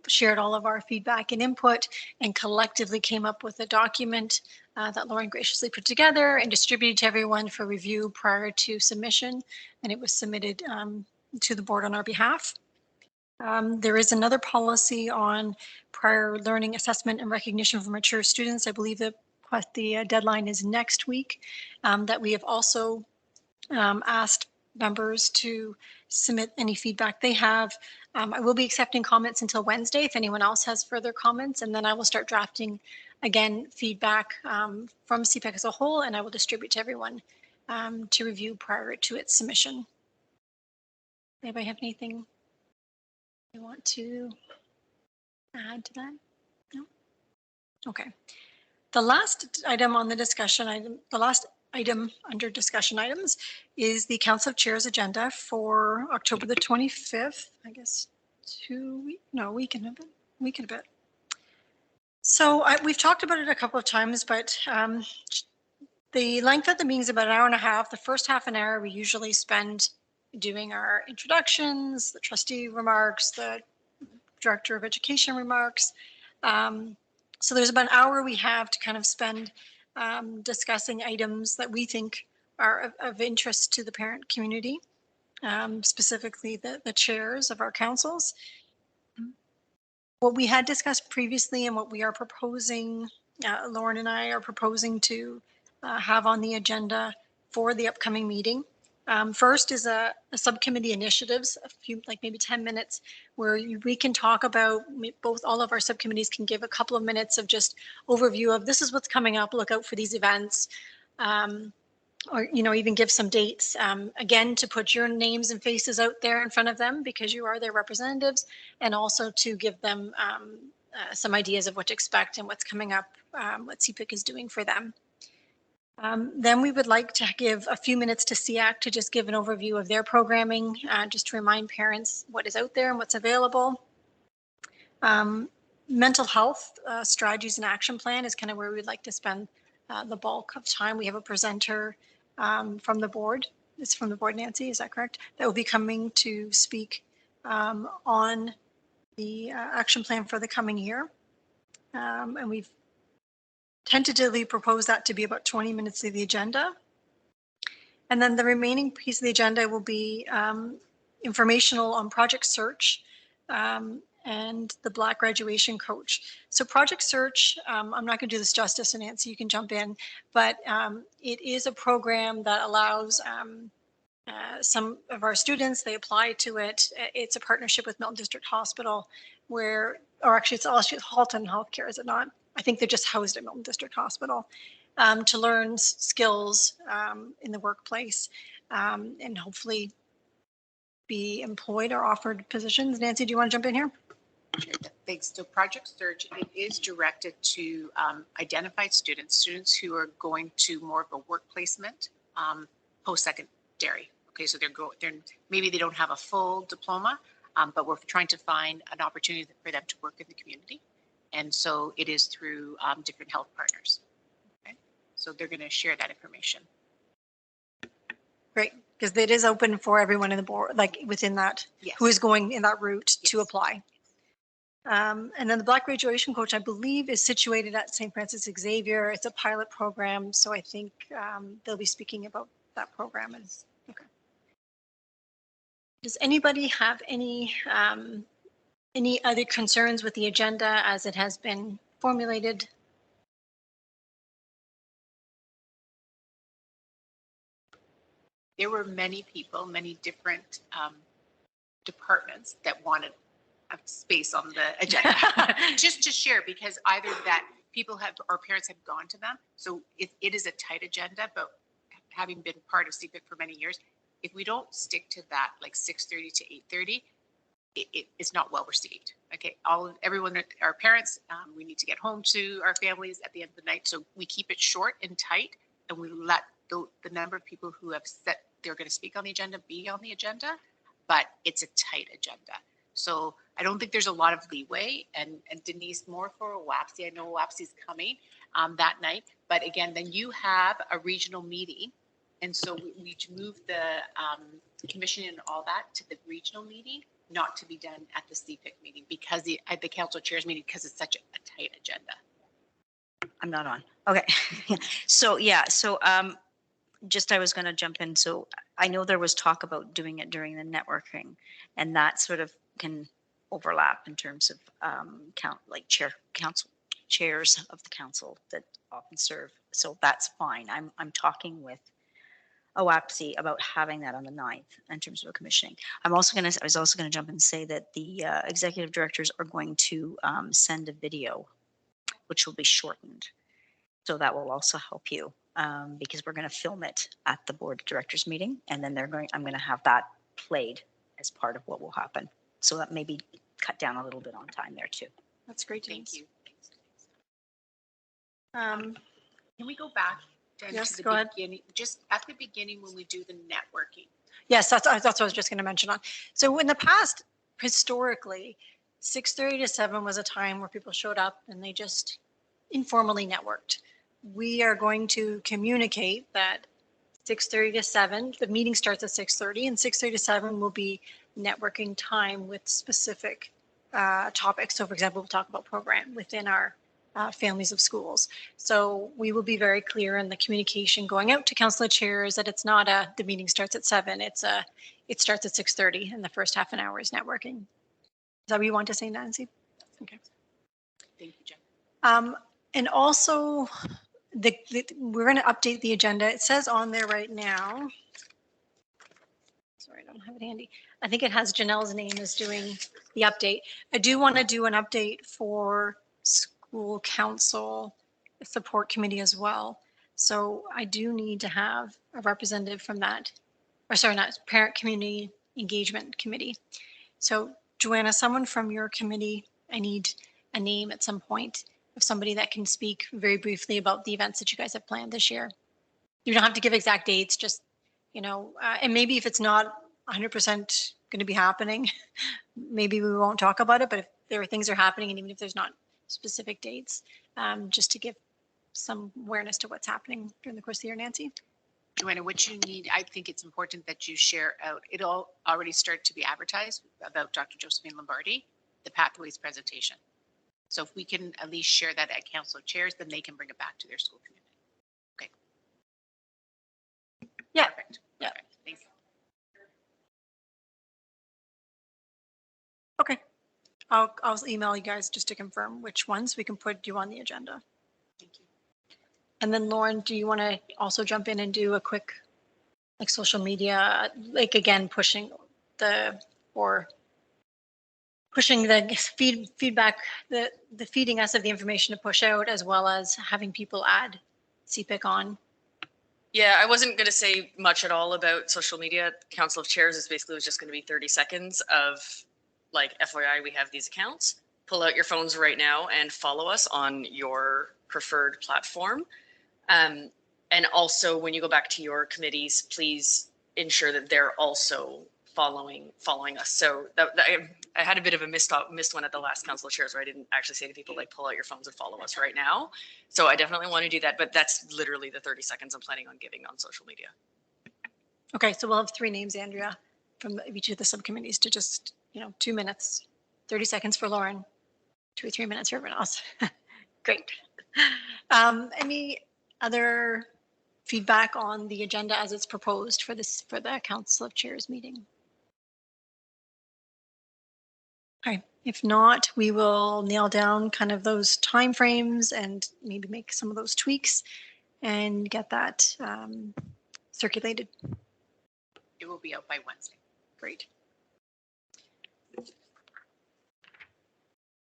shared all of our feedback and input and collectively came up with a document that Lauren graciously put together and distributed to everyone for review prior to submission, and it was submitted to the board on our behalf. There is another policy on prior learning assessment and recognition for mature students. I believe the the deadline is next week, that we have also asked members to submit any feedback they have. I will be accepting comments until Wednesday if anyone else has further comments, and then I will start drafting again feedback from CPIC as a whole, and I will distribute to everyone to review prior to its submission. Anybody have anything they want to add to that? No? Okay. The last item on the discussion item, the last item under discussion items is the Council of Chairs agenda for October the 25th, I guess a week and a bit. So we've talked about it a couple of times, but the length of the meeting is about an hour and a half. The first half an hour we usually spend doing our introductions, the trustee remarks, the director of education remarks. So there's about an hour we have to kind of spend discussing items that we think are of interest to the parent community, specifically the chairs of our councils. What we had discussed previously and what we are proposing, Lauren and I are proposing to have on the agenda for the upcoming meeting. First is a subcommittee initiatives, a few, like maybe 10 minutes, where we can talk about, all of our subcommittees can give a couple of minutes of just overview of this is what's coming up, look out for these events, or, even give some dates. Again, to put your names and faces out there in front of them because you are their representatives, and also to give them some ideas of what to expect and what's coming up, what CPIC is doing for them. Then we would like to give a few minutes to CPIC to just give an overview of their programming, just to remind parents what is out there and what's available. Mental health strategies and action plan is kind of where we'd like to spend the bulk of time. We have a presenter from the board. It's from the board, Nancy, is that correct? That will be coming to speak on the action plan for the coming year. And we've tentatively proposed that to be about 20 minutes of the agenda. And then the remaining piece of the agenda will be informational on Project Search and the Black Graduation Coach. So Project Search, I'm not going to do this justice, and Nancy, you can jump in, but it is a program that allows some of our students, they apply to it. It's a partnership with Milton District Hospital or actually it's Halton Healthcare, is it not? I think they're just housed at Milton District Hospital to learn skills in the workplace and hopefully be employed or offered positions. Nancy, do you want to jump in here? Sure, thanks. So Project Search, it is directed to identified students who are going to more of a work placement post-secondary. Okay, so they're maybe they don't have a full diploma, but we're trying to find an opportunity for them to work in the community. And so it is through different health partners. Okay, so they're going to share that information. Great, because it is open for everyone in the board, like within that, yes, who is going in that route yes, to apply. And then the Black Graduation Coach, I believe, is situated at St. Francis Xavier. It's a pilot program, so I think they'll be speaking about that program. Okay. Does anybody have any other concerns with the agenda as it has been formulated? There were many people, many different departments that wanted a space on the agenda just to share, because either that people have or parents have gone to them. So it is a tight agenda, but having been part of CPIC for many years, if we don't stick to that, like 6:30 to 8:30, it's not well received. Okay, everyone, our parents, we need to get home to our families at the end of the night. So we keep it short and tight, and we let the number of people who have said they're going to speak on the agenda be on the agenda, but it's a tight agenda. So I don't think there's a lot of leeway. And Denise, more for WAPC. I know WAPC is coming that night, but again, then you have a regional meeting. And so we move the commission and all that to the regional meeting, not to be done at the CPIC meeting because at the council chairs meeting, because it's such a tight agenda. I'm not on. Okay. So yeah, so just I was going to jump in. So I know there was talk about doing it during the networking, and that sort of can overlap in terms of council chairs of the council that often serve. So that's fine. I'm talking with OAPSI about having that on the 9th in terms of commissioning. I was also going to jump in and say that the executive directors are going to send a video, which will be shortened. So that will also help you because we're going to film it at the board of directors meeting, and then I'm going to have that played as part of what will happen. So that maybe cut down a little bit on time there too. That's great. Thank you. Um, Can we go back then Yes, to the go ahead. beginning, just at the beginning when we do the networking? Yes, that's what I was just going to mention on. So in the past, historically, 6:30 to 7 was a time where people showed up and they just informally networked. We are going to communicate that 6:30 to 7, the meeting starts at 6:30, and 6:30 to 7 will be networking time with specific topics. So for example, we'll talk about program within our families of schools. So we will be very clear in the communication going out to council chairs that it's not the meeting starts at 7, it starts at 6:30 and the first half an hour is networking. Is that what you want to say, Nancy? Okay. Thank you, Jen. And also we're going to update the agenda. It says on there right now, sorry, I don't have it handy. I think it has Janelle's name as doing the update. I do want to do an update for school council support committee as well. So I do need to have a representative from that, or sorry, not parent community engagement committee. So Joanna, someone from your committee, I need a name at some point of somebody that can speak very briefly about the events that you guys have planned this year. You don't have to give exact dates, just, and maybe if it's not 100% going to be happening, maybe we won't talk about it, but if there are things that are happening, and even if there's not specific dates, just to give some awareness to what's happening during the course of the year, Nancy. Joanna, what you need, I think it's important that you share out, it'll already start to be advertised about Dr. Josephine Lombardi, the Pathways presentation. So if we can at least share that at council chairs, then they can bring it back to their school community. Okay. Yeah. Perfect. Yeah. Perfect. Thanks. Okay. I'll email you guys just to confirm which ones we can put you on the agenda. Thank you. And then Lauren, do you want to also jump in and do a quick, like, social media, like, again, pushing the feedback, the feeding us of the information to push out, as well as having people add CPIC on? Yeah, I wasn't going to say much at all about social media. Council of Chairs is basically was just going to be 30 seconds of like, FYI, we have these accounts. Pull out your phones right now and follow us on your preferred platform. And also, when you go back to your committees, please ensure that they're also following us. So I had a bit of a missed one at the last Council of Chairs where I didn't actually say to people, like, pull out your phones and follow us right now. So I definitely want to do that, but that's literally the 30 seconds I'm planning on giving on social media. Okay, so we'll have 3 names, Andrea, from each of the subcommittees to just, 2 minutes, 30 seconds for Lauren, 2 or 3 minutes for everyone else. Great. Any other feedback on the agenda as it's proposed for the Council of Chairs meeting? Okay, if not, we will nail down kind of those timeframes and maybe make some of those tweaks and get that circulated. It will be out by Wednesday. Great.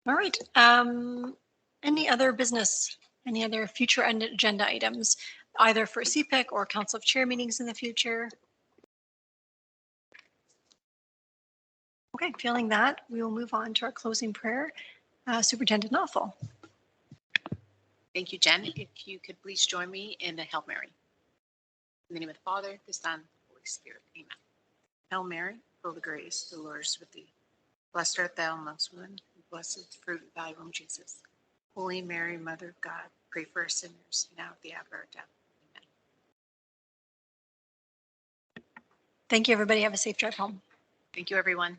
All right. Any other business? Any other future agenda items, either for CPIC or Council of Chair meetings in the future? Okay, feeling that, we will move on to our closing prayer. Superintendent Nothal. Thank you, Jen. If you could please join me in the Hail Mary. In the name of the Father, the Son, the Holy Spirit. Amen. Hail Mary, full of grace, the Lord is with thee. Blessed art thou amongst women, and blessed is the fruit of thy womb, Jesus. Holy Mary, Mother of God, pray for us sinners, now at the hour of our death. Amen. Thank you, everybody. Have a safe drive home. Thank you, everyone.